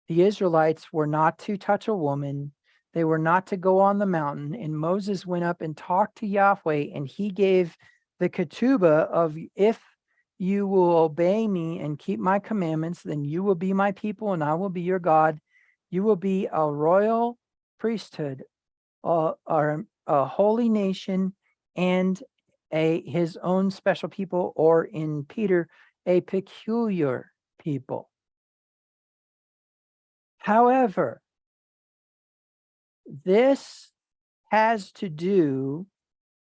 the Israelites were not to touch a woman. They were not to go on the mountain. And Moses went up and talked to Yahweh, and he gave the ketubah of, if you will obey me and keep my commandments, then you will be my people and I will be your God. You will be a royal priesthood, or a holy nation, and his own special people, or in Peter, a peculiar people. However, this has to do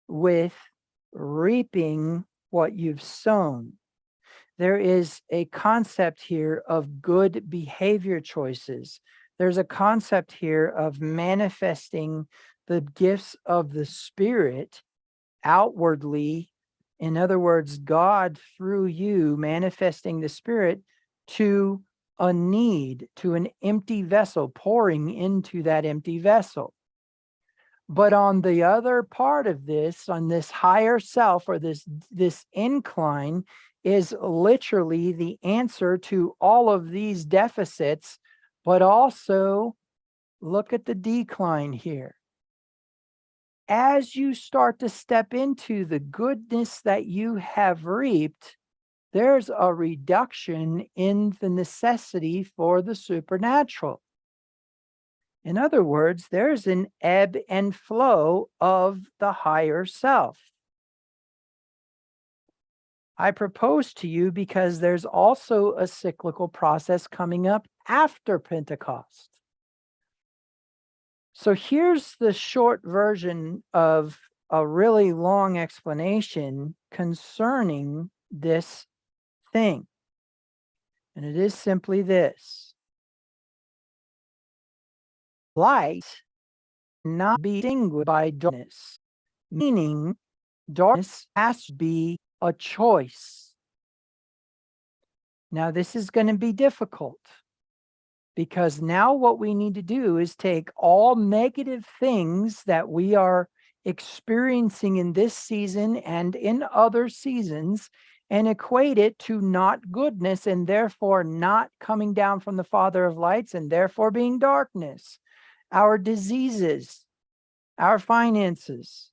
with reaping what you've sown. There is a concept here of good behavior choices. There's a concept here of manifesting the gifts of the Spirit outwardly. In other words, God through you manifesting the Spirit to a need, to an empty vessel, pouring into that empty vessel. But on the other part of this, on this higher self, or this incline, is literally the answer to all of these deficits. But also look at the decline here. as you start to step into the goodness that you have reaped, there's a reduction in the necessity for the supernatural. In other words, there's an ebb and flow of the higher self. I propose to you because there's also a cyclical process coming up after Pentecost. So here's the short version of a really long explanation concerning this thing. And it is simply this: light not be extinguished by darkness, meaning darkness has to be a choice. Now, this is going to be difficult, because now what we need to do is take all negative things that we are experiencing in this season and in other seasons and equate it to not goodness, and therefore not coming down from the Father of lights, and therefore being darkness. Our diseases, our finances,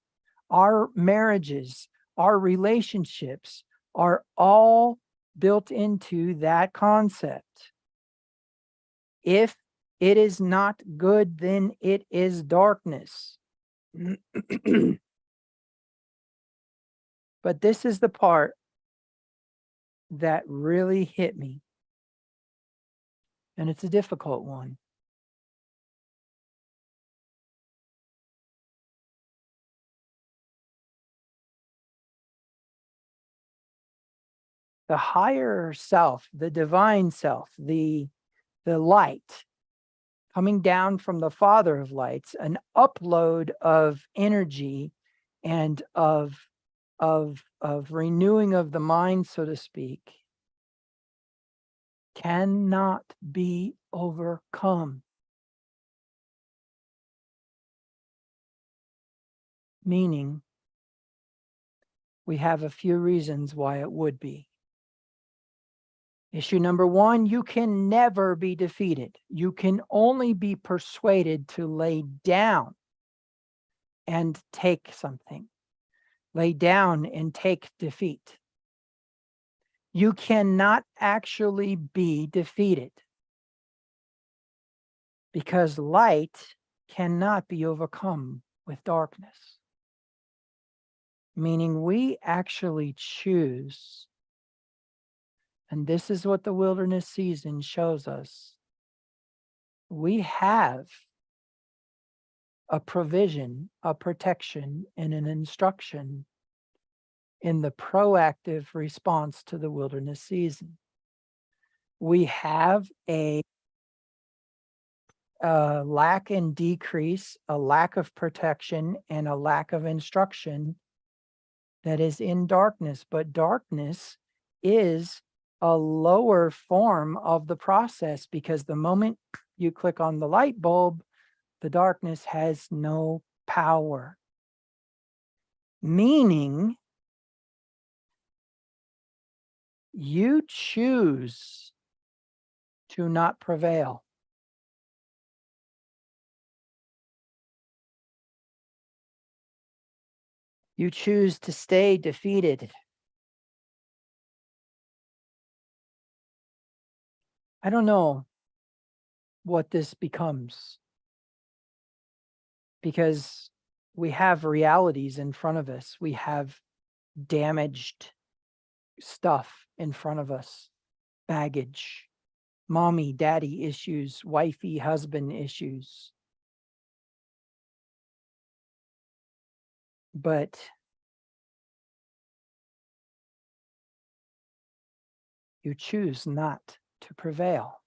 our marriages, our relationships are all built into that concept. If it is not good, then it is darkness. But this is the part that really hit me, and it's a difficult one. The higher self, the divine self, the light coming down from the Father of lights, an upload of energy and of renewing of the mind, so to speak, cannot be overcome. Meaning, we have a few reasons why it would be. Issue number one: you can never be defeated. You can only be persuaded to lay down and take something. Lay down and take defeat. You cannot actually be defeated, because light cannot be overcome with darkness. Meaning we actually choose. And this is what the wilderness season shows us. We have a provision, a protection, and an instruction in the proactive response to the wilderness season. We have a lack and decrease, a lack of protection, and a lack of instruction that is in darkness. But darkness is a lower form of the process, because the moment you click on the light bulb, the darkness has no power. Meaning, you choose to not prevail. You choose to stay defeated. I don't know what this becomes, because we have realities in front of us. We have damaged stuff in front of us, baggage, mommy, daddy issues, wifey, husband issues. But you choose not to prevail,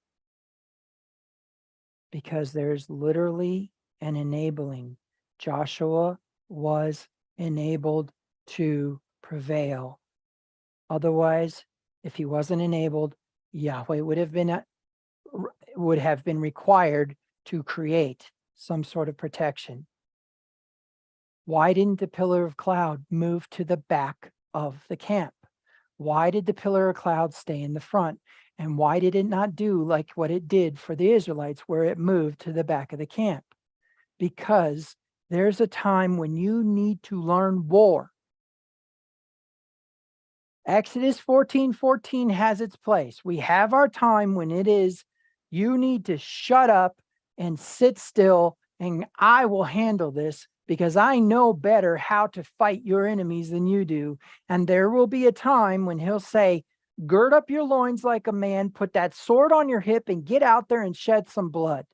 because there's literally an enabling. Joshua was enabled to prevail. Otherwise, if he wasn't enabled, Yahweh would have been required to create some sort of protection. Why didn't the pillar of cloud move to the back of the camp? Why did the pillar of cloud stay in the front? And why did it not do like what it did for the Israelites, where it moved to the back of the camp? Because There's a time when you need to learn war. Exodus 14:14 has its place. We have our time when it is, you need to shut up and sit still, and I will handle this because I know better how to fight your enemies than you do. And there will be a time when he'll say, gird up your loins like a man, put that sword on your hip, and get out there and shed some blood.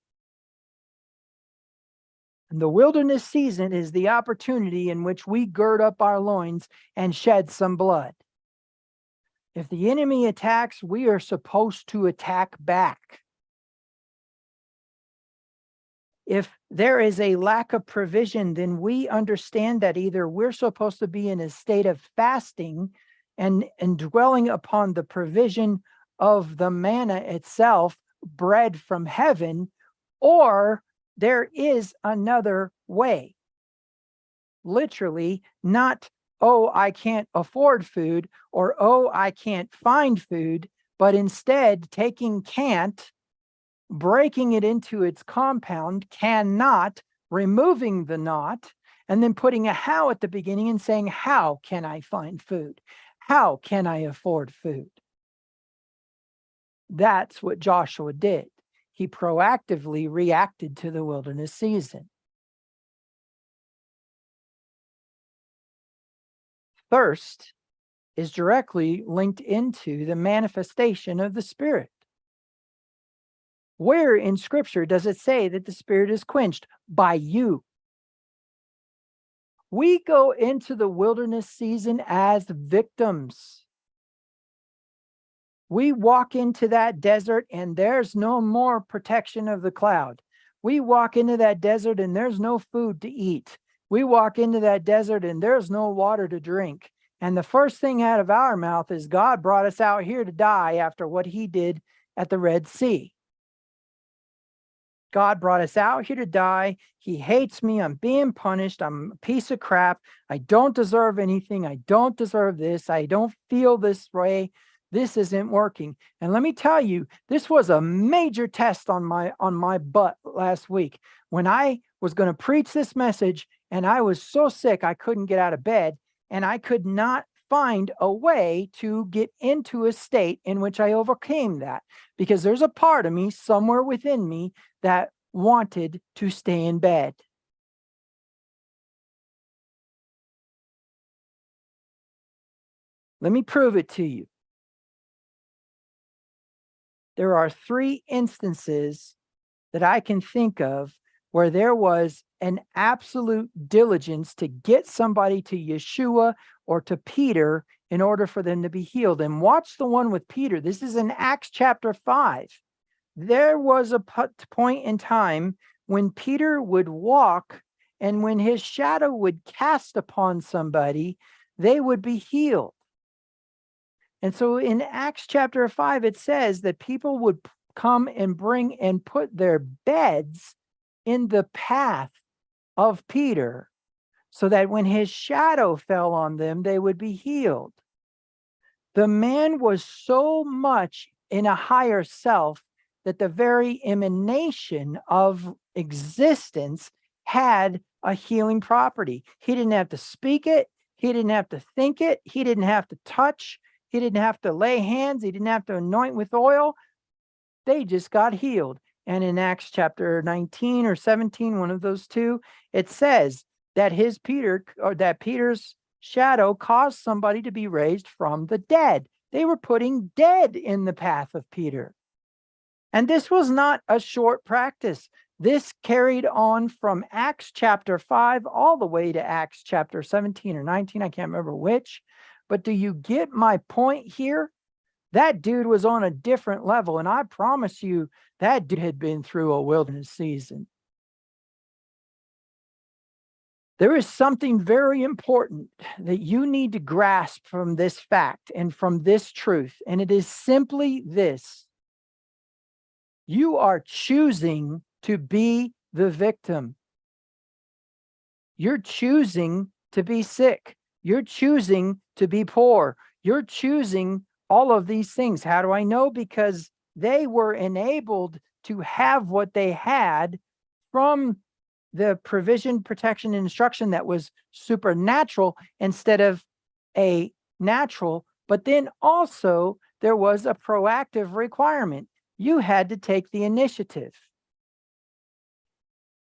And the wilderness season is the opportunity in which we gird up our loins and shed some blood. If the enemy attacks, we are supposed to attack back. If there is a lack of provision, then we understand that either we're supposed to be in a state of fasting and dwelling upon the provision of the manna itself, bread from heaven, or there is another way. Literally, not, oh, I can't afford food, or oh, I can't find food, but instead taking can't, breaking it into its compound, cannot, removing the not, and then putting a how at the beginning and saying, how can I find food? How can I afford food? That's what Joshua did. He proactively reacted to the wilderness season. Thirst is directly linked into the manifestation of the Spirit. Where in Scripture does it say that the Spirit is quenched? By you. We go into the wilderness season as victims. We walk into that desert and there's no more protection of the cloud. We walk into that desert and there's no food to eat. We walk into that desert and there's no water to drink. And the first thing out of our mouth is, God brought us out here to die after what he did at the Red Sea. God brought us out here to die. He hates me. I'm being punished. I'm a piece of crap. I don't deserve anything. I don't deserve this. I don't feel this way. This isn't working. And let me tell you, this was a major test on my butt last week when I was going to preach this message, and I was so sick I couldn't get out of bed, and I could not find a way to get into a state in which I overcame that, because there's a part of me somewhere within me that wanted to stay in bed. Let me prove it to you. There are 3 instances that I can think of where there was an absolute diligence to get somebody to Yeshua or to Peter in order for them to be healed. And watch the one with Peter. This is in Acts chapter 5. There was a point in time when Peter would walk, and when his shadow would cast upon somebody, they would be healed. And so in Acts chapter 5, it says that people would come and bring and put their beds in the path of Peter so that when his shadow fell on them, they would be healed. The man was so much in a higher self that the very emanation of existence had a healing property. He didn't have to speak it. He didn't have to think it. He didn't have to touch. He didn't have to lay hands. He didn't have to anoint with oil. They just got healed. And in Acts chapter 19 or 17, one of those two, it says that Peter's shadow caused somebody to be raised from the dead. They were putting dead in the path of Peter. And this was not a short practice. This carried on from Acts chapter 5 all the way to Acts chapter 17 or 19. I can't remember which. But do you get my point here? That dude was on a different level. And I promise you, that dude had been through a wilderness season. There is something very important that you need to grasp from this fact and from this truth. And it is simply this. You are choosing to be the victim. You're choosing to be sick. You're choosing to be poor. You're choosing all of these things. How do I know? Because they were enabled to have what they had from the provision, protection, and instruction that was supernatural instead of a natural. But then also there was a proactive requirement. You had to take the initiative.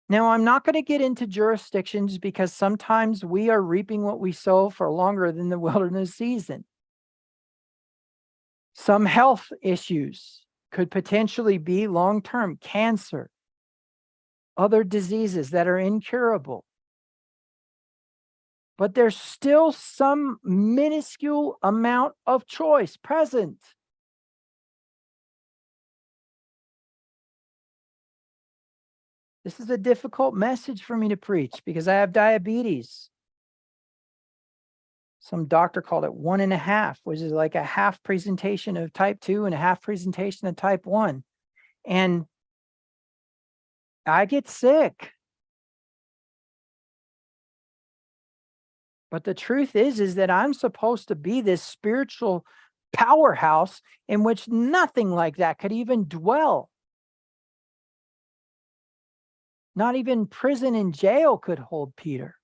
Now, I'm not going to get into jurisdictions because sometimes we are reaping what we sow for longer than the wilderness season. Some health issues could potentially be long-term cancer, other diseases that are incurable. But there's still some minuscule amount of choice present. This is a difficult message for me to preach because I have diabetes. Some doctor called it 1.5, which is like a half presentation of type 2 and a half presentation of type 1. And I get sick. But the truth is that I'm supposed to be this spiritual powerhouse in which nothing like that could even dwell. Not even prison and jail could hold Peter.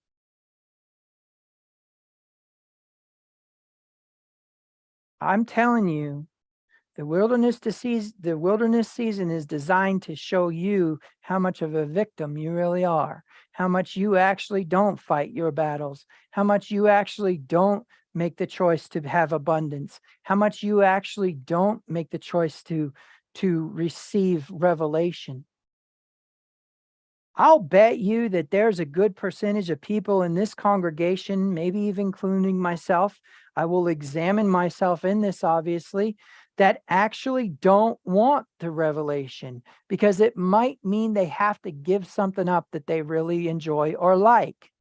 I'm telling you, the wilderness season is designed to show you how much of a victim you really are, how much you actually don't fight your battles, how much you actually don't make the choice to have abundance, how much you actually don't make the choice to receive revelation. I'll bet you that there's a good percentage of people in this congregation, maybe even including myself, I will examine myself in this obviously, that actually don't want the revelation because it might mean they have to give something up that they really enjoy or like.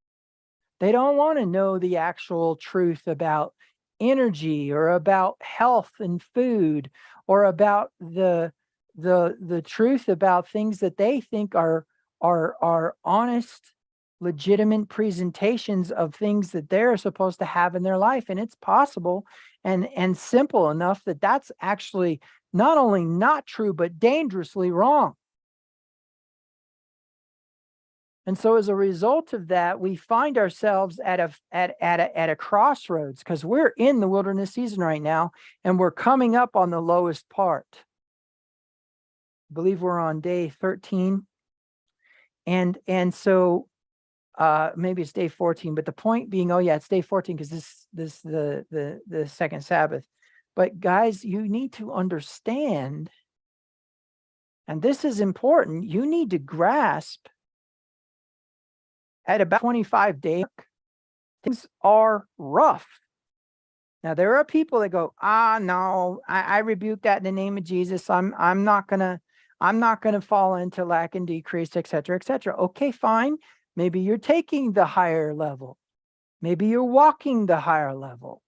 They don't want to know the actual truth about energy or about health and food or about the truth about things that they think are honest, legitimate presentations of things that they're supposed to have in their life. And it's possible and simple enough that that's actually not only not true, but dangerously wrong. And so as a result of that, we find ourselves at a crossroads because we're in the wilderness season right now, and we're coming up on the lowest part. I believe we're on day 13. And so maybe it's day 14, but the point being, oh yeah, it's day 14 because this the second Sabbath. But guys, you need to understand, and this is important, you need to grasp at about 25 days, things are rough. Now there are people that go, no, I rebuke that in the name of Jesus. I'm not gonna fall into lack and decrease, etc., etc. Okay, fine. Maybe you're taking the higher level. Maybe you're walking the higher level.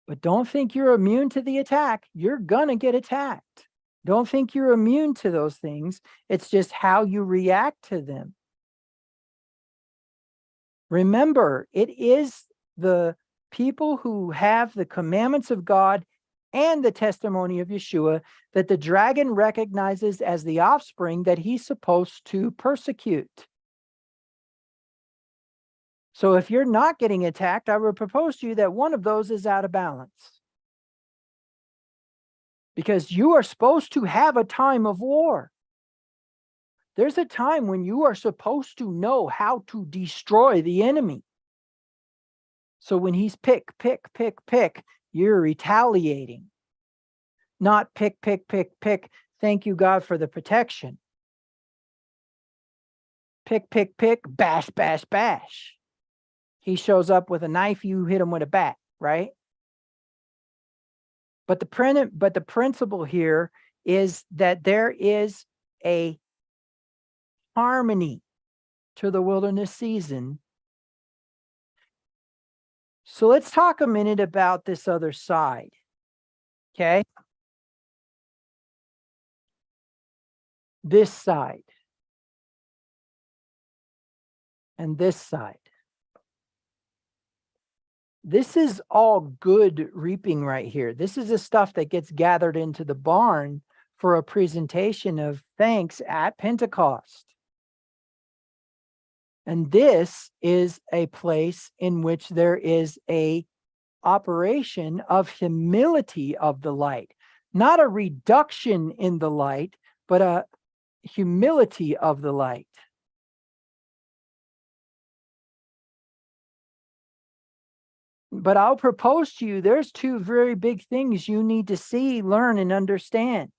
But don't think you're immune to the attack. You're gonna get attacked. Don't think you're immune to those things. It's just how you react to them. Remember, it is the people who have the commandments of God and the testimony of Yeshua that the dragon recognizes as the offspring that he's supposed to persecute. So if you're not getting attacked, I would propose to you that one of those is out of balance. Because you are supposed to have a time of war. There's a time when you are supposed to know how to destroy the enemy. So when he's pick, you're retaliating. Not pick, thank you, God, for the protection. Pick, bash, bash. He shows up with a knife, you hit him with a bat, right? But the principle here is that there is a harmony to the wilderness season. So let's talk a minute about this other side. Okay? This side. And this side. This is all good reaping right here. This is the stuff that gets gathered into the barn for a presentation of thanks at Pentecost. And this is a place in which there is a operation of humility of the light, not a reduction in the light, but a humility of the light. But I'll propose to you, there's two very big things you need to see, learn, and understand.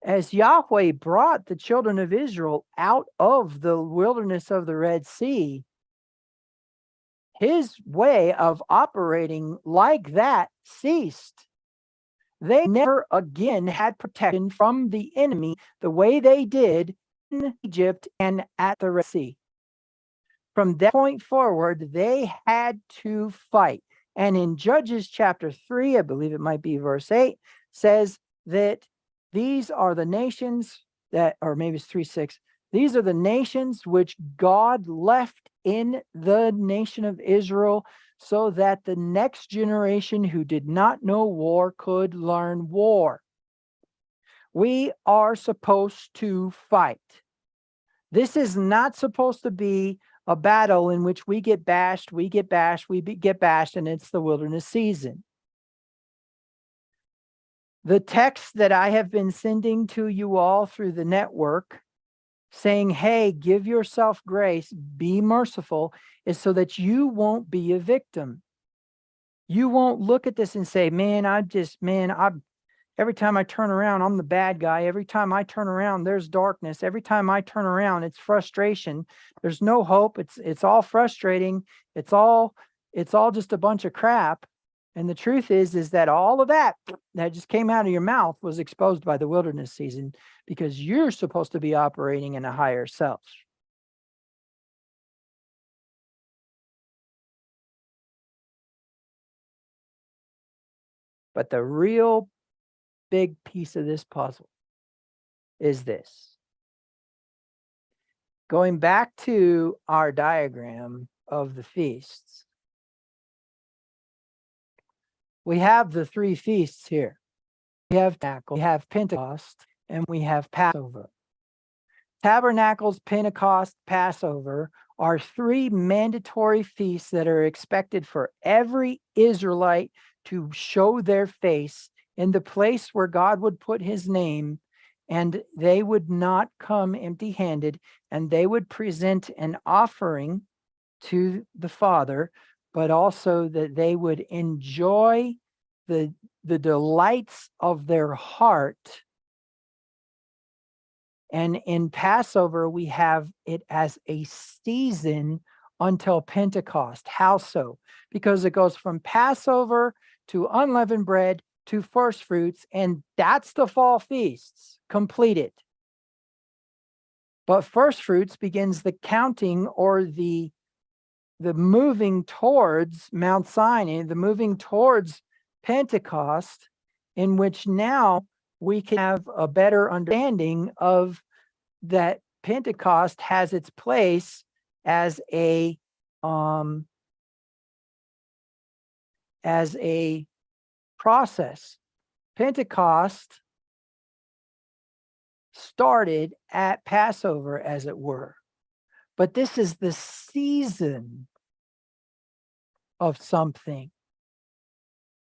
As Yahweh brought the children of Israel out of the wilderness of the Red Sea, his way of operating like that ceased. They never again had protection from the enemy the way they did in Egypt and at the Red Sea. From that point forward, they had to fight. And in Judges chapter 3, I believe it might be verse 8, says that these are the nations that, or maybe it's 3:6, these are the nations which God left in the nation of Israel so that the next generation who did not know war could learn war. We are supposed to fight. This is not supposed to be a battle in which we get bashed, get bashed, and it's the wilderness season. The text that I have been sending to you all through the network saying, hey, give yourself grace, be merciful, is so that you won't be a victim. You won't look at this and say, every time I turn around, I'm the bad guy. Every time I turn around, there's darkness. Every time I turn around, it's frustration. There's no hope. It's all frustrating. It's all just a bunch of crap. And the truth is that all of that just came out of your mouth was exposed by the wilderness season, because you're supposed to be operating in a higher self. But the real big piece of this puzzle is this. Going back to our diagram of the feasts, we have the three feasts here. We have Tabernacle, we have Pentecost, and we have Passover. Tabernacles, Pentecost, Passover are three mandatory feasts that are expected for every Israelite to show their face in the place where God would put his name, and they would not come empty-handed, and they would present an offering to the Father, but also that they would enjoy the delights of their heart. And in Passover, we have it as a season until Pentecost. How so? Because it goes from Passover to unleavened bread to first fruits, and that's the fall feasts completed. But first fruits begins the counting, or the moving towards Mount Sinai, the moving towards Pentecost, in which now we can have a better understanding of that Pentecost has its place as a process. Pentecost started at Passover, as it were, but this is the season of something.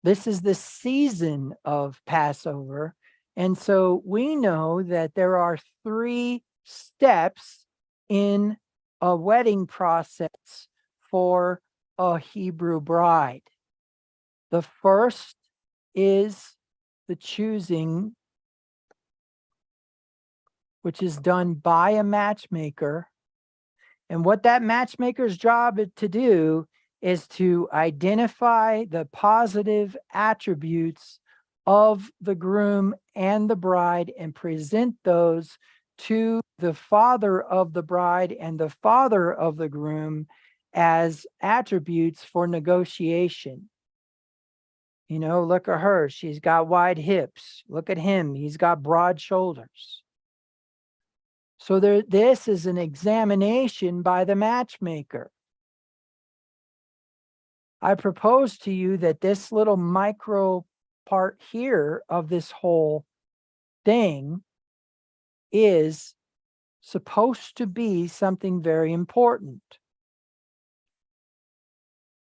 This is the season of Passover. And so we know that there are three steps in a wedding process for a Hebrew bride. The first is the choosing, which is done by a matchmaker. And what that matchmaker's job to do is to identify the positive attributes of the groom and the bride and present those to the father of the bride and the father of the groom as attributes for negotiation. You know, look at her. She's got wide hips. Look at him. He's got broad shoulders. So this is an examination by the matchmaker. I propose to you that this little micro part here of this whole thing is supposed to be something very important.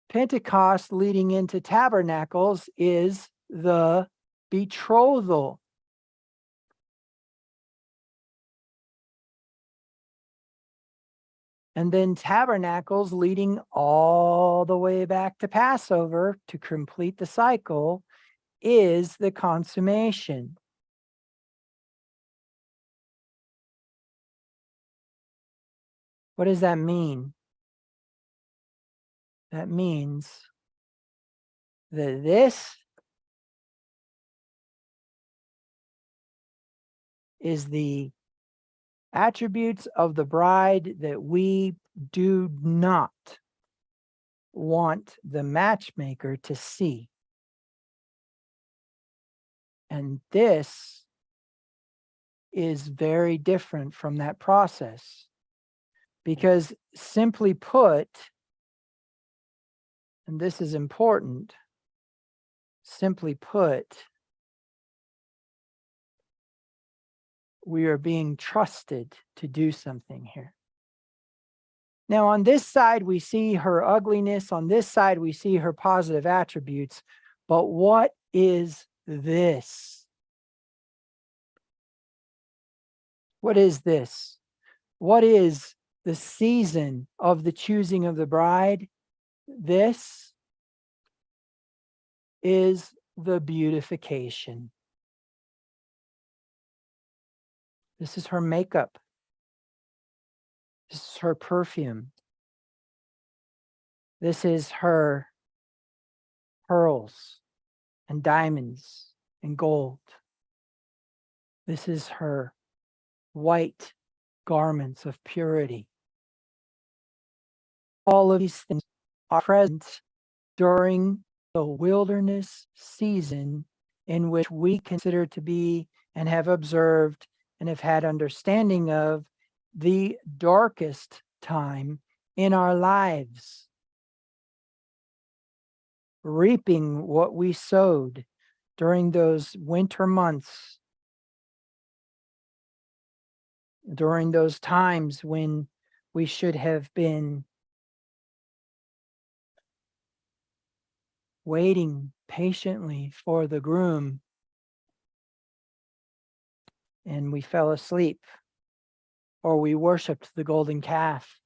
Pentecost leading into Tabernacles is the betrothal. And then Tabernacles leading all the way back to Passover to complete the cycle is the consummation. What does that mean? That means that this is the attributes of the bride that we do not want the matchmaker to see. And this is very different from that process. Because simply put, and this is important, simply put, we are being trusted to do something here. Now, on this side, we see her ugliness. On this side, we see her positive attributes. But what is this? What is this? What is the season of the choosing of the bride? This is the beautification. This is her makeup. This is her perfume. This is her pearls and diamonds and gold. This is her white garments of purity. All of these things are present during the wilderness season in which we consider to be and have observed and have had understanding of the darkest time in our lives. Reaping what we sowed during those winter months, during those times when we should have been waiting patiently for the groom, and we fell asleep, or we worshiped the golden calf.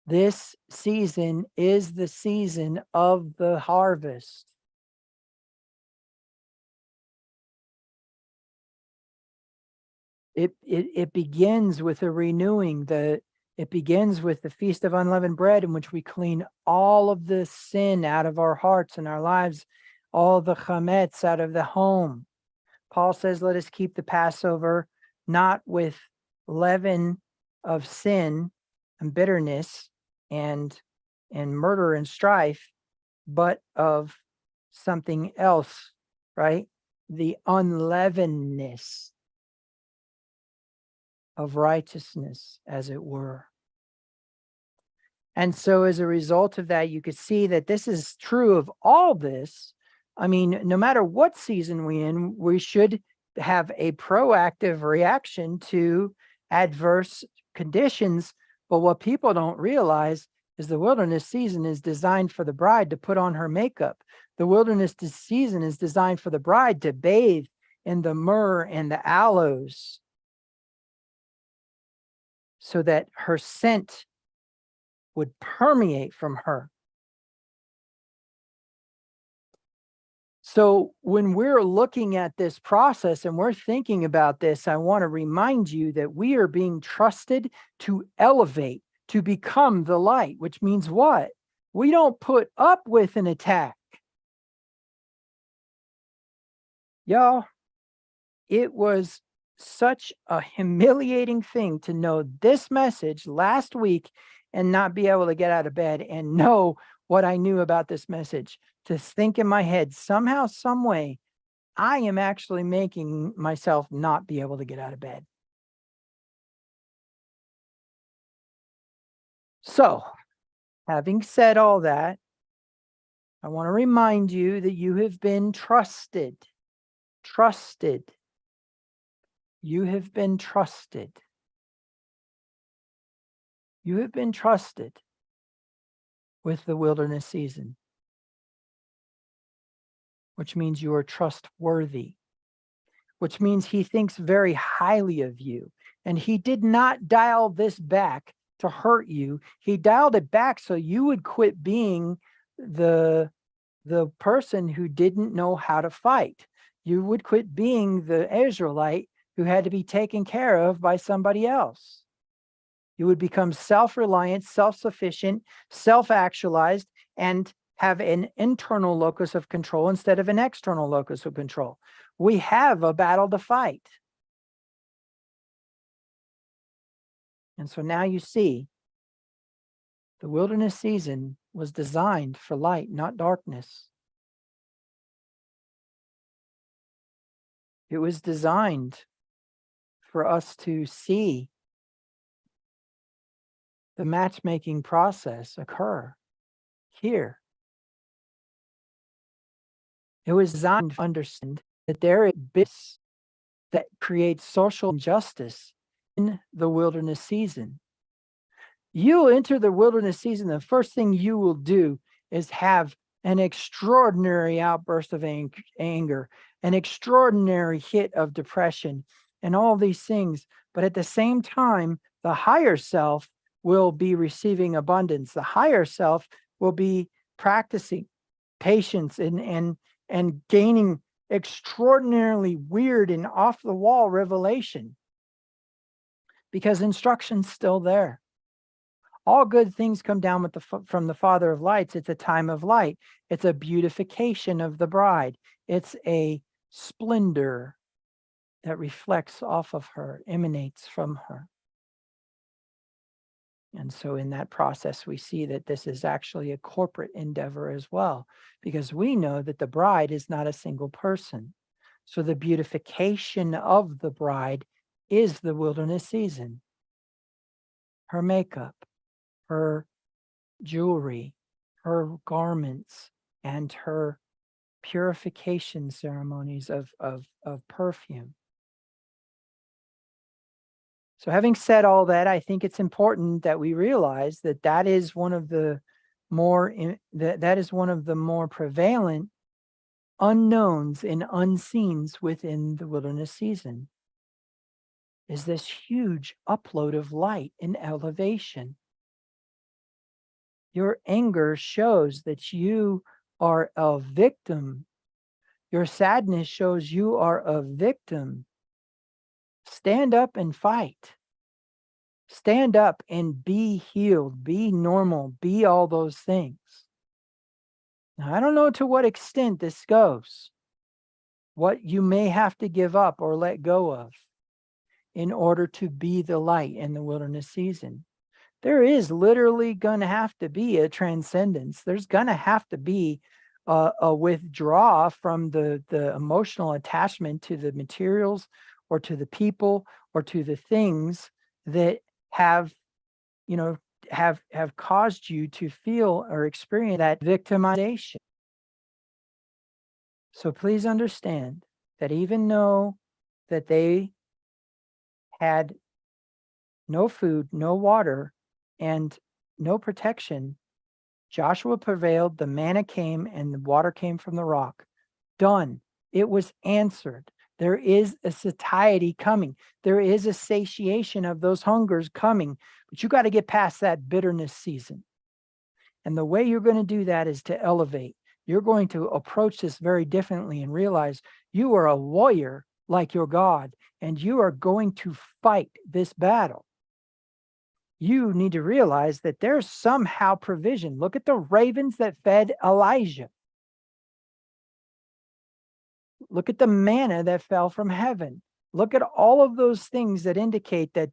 This season is the season of the harvest. It begins with a renewing. It begins with the Feast of Unleavened Bread, in which we clean all of the sin out of our hearts and our lives, all the chametz out of the home. Paul says, let us keep the Passover not with leaven of sin and bitterness and murder and strife, but of something else, right? The unleavenedness of righteousness, as it were. And so as a result of that, you could see that this is true of all this. I mean, no matter what season we're in, we should have a proactive reaction to adverse conditions. But what people don't realize is the wilderness season is designed for the bride to put on her makeup. The wilderness season is designed for the bride to bathe in the myrrh and the aloes, so that her scent would permeate from her. So when we're looking at this process and we're thinking about this, I want to remind you that we are being trusted to elevate, to become the light, which means what? We don't put up with an attack. Y'all, it was such a humiliating thing to know this message last week and not be able to get out of bed and know what I knew about this message, to think in my head, somehow, some way, I am actually making myself not be able to get out of bed. So, having said all that, I want to remind you that you have been trusted. You have been trusted. You have been trusted with the wilderness season, which means you are trustworthy, which means he thinks very highly of you. And he did not dial this back to hurt you. He dialed it back so you would quit being the person who didn't know how to fight. You would quit being the Israelite who had to be taken care of by somebody else. You would become self-reliant, self-sufficient, self-actualized, and have an internal locus of control instead of an external locus of control. We have a battle to fight. And so now you see, the wilderness season was designed for light, not darkness. It was designed for us to see the matchmaking process occur here. It was designed to understand that there is this that creates social injustice in the wilderness season. You enter the wilderness season, the first thing you will do is have an extraordinary outburst of anger, an extraordinary hit of depression, and all these things. But at the same time, the higher self will be receiving abundance. The higher self will be practicing patience and gaining extraordinarily weird and off the wall revelation, because instruction's still there. All good things come down from the Father of lights. It's a time of light. It's a beautification of the bride. It's a splendor that reflects off of her, emanates from her. And so in that process, we see that this is actually a corporate endeavor as well, because we know that the bride is not a single person. So the beautification of the bride is the wilderness season. Her makeup, her jewelry, her garments, and her purification ceremonies of perfume. So having said all that, I think it's important that we realize that that is one of the more that is one of the more prevalent unknowns and unseens within the wilderness season, is this huge upload of light and elevation. Your anger shows that you are a victim. Your sadness shows you are a victim. Stand up and fight. Stand up and be healed, be normal, be all those things. Now, I don't know to what extent this goes, what you may have to give up or let go of in order to be the light in the wilderness season. There is literally going to have to be a transcendence. There's going to have to be a withdrawal from the emotional attachment to the materials or to the people or to the things that have caused you to feel or experience that victimization. So please understand that even though that they had no food, no water, and no protection, Joshua prevailed, the manna came, and the water came from the rock. Done. It was answered. There is a satiety coming. There is a satiation of those hungers coming, but you got to get past that bitterness season. And the way you're going to do that is to elevate. You're going to approach this very differently and realize you are a warrior like your God, and you are going to fight this battle. You need to realize that there's somehow provision. Look at the ravens that fed Elijah. Look at the manna that fell from heaven. Look at all of those things that indicate that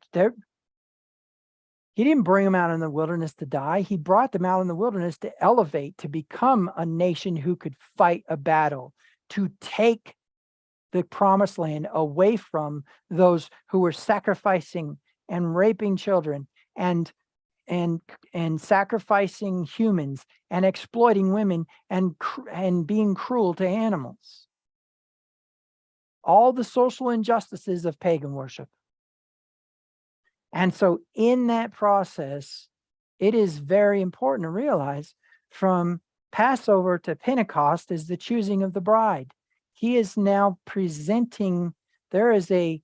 he didn't bring them out in the wilderness to die. He brought them out in the wilderness to elevate, to become a nation who could fight a battle, to take the promised land away from those who were sacrificing and raping children and sacrificing humans and exploiting women and being cruel to animals. All the social injustices of pagan worship. And so in that process, it is very important to realize from Passover to Pentecost is the choosing of the bride. He is now presenting, there is a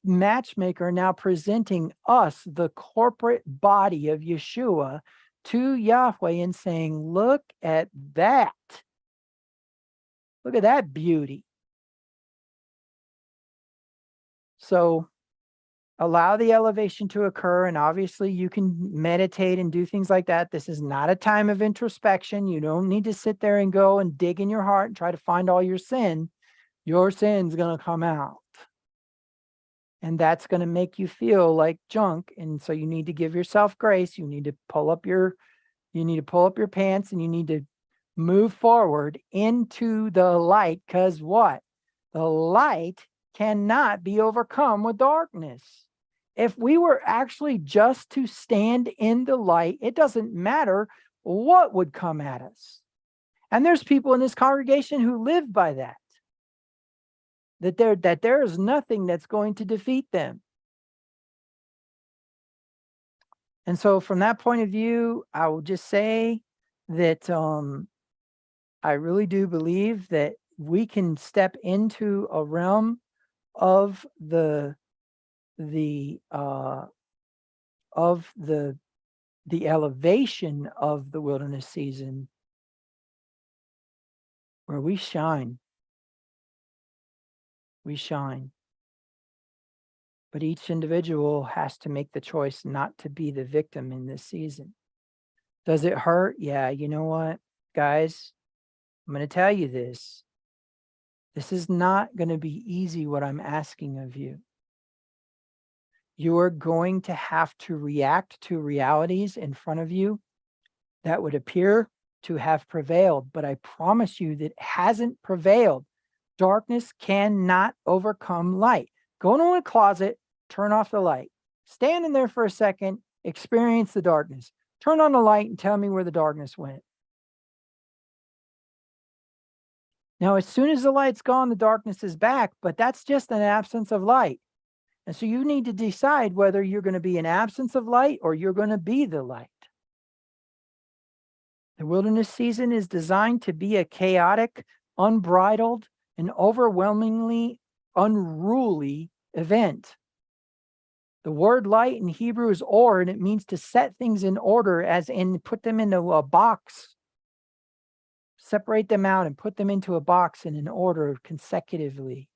matchmaker now presenting us, the corporate body of Yeshua, to Yahweh and saying, look at that. Look at that beauty. So allow the elevation to occur. And obviously you can meditate and do things like that. This is not a time of introspection. You don't need to sit there and go and dig in your heart and try to find all your sin. Your sin's going to come out. And that's going to make you feel like junk. And so you need to give yourself grace. You need to pull up your pants, and you need to move forward into the light. Because what? The light cannot be overcome with darkness. If we were actually just to stand in the light, it doesn't matter what would come at us. And there's people in this congregation who live by that. That there is nothing that's going to defeat them. And so from that point of view, I will just say that I really do believe that we can step into a realm of the elevation of the wilderness season where we shine. We shine. But each individual has to make the choice not to be the victim in this season. Does it hurt? Yeah, you know what, guys? I'm going to tell you this. This is not going to be easy, what I'm asking of you. You are going to have to react to realities in front of you that would appear to have prevailed, but I promise you that it hasn't prevailed. Darkness cannot overcome light. Go into a closet, turn off the light. Stand in there for a second, experience the darkness. Turn on the light and tell me where the darkness went. Now, as soon as the light's gone, the darkness is back, but that's just an absence of light. And so you need to decide whether you're going to be an absence of light or you're going to be the light. The wilderness season is designed to be a chaotic, unbridled, and overwhelmingly unruly event. The word light in Hebrew is or, and it means to set things in order, as in put them into a box. Separate them out and put them into a box in an order consecutively.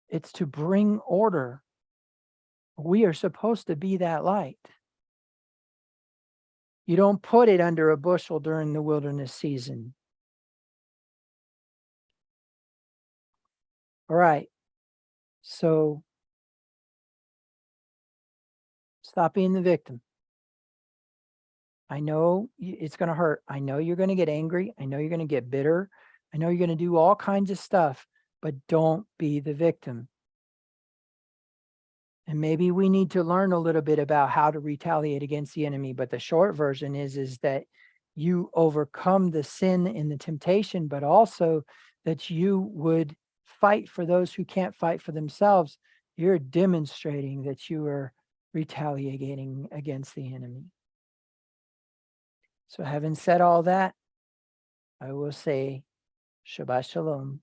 It's to bring order. We are supposed to be that light. You don't put it under a bushel during the wilderness season. All right. So stop being the victim. I know it's going to hurt. I know you're going to get angry. I know you're going to get bitter. I know you're going to do all kinds of stuff, but don't be the victim. And maybe we need to learn a little bit about how to retaliate against the enemy. But the short version is that you overcome the sin and the temptation, but also that you would fight for those who can't fight for themselves. You're demonstrating that you are retaliating against the enemy. So having said all that, I will say Shabbat Shalom.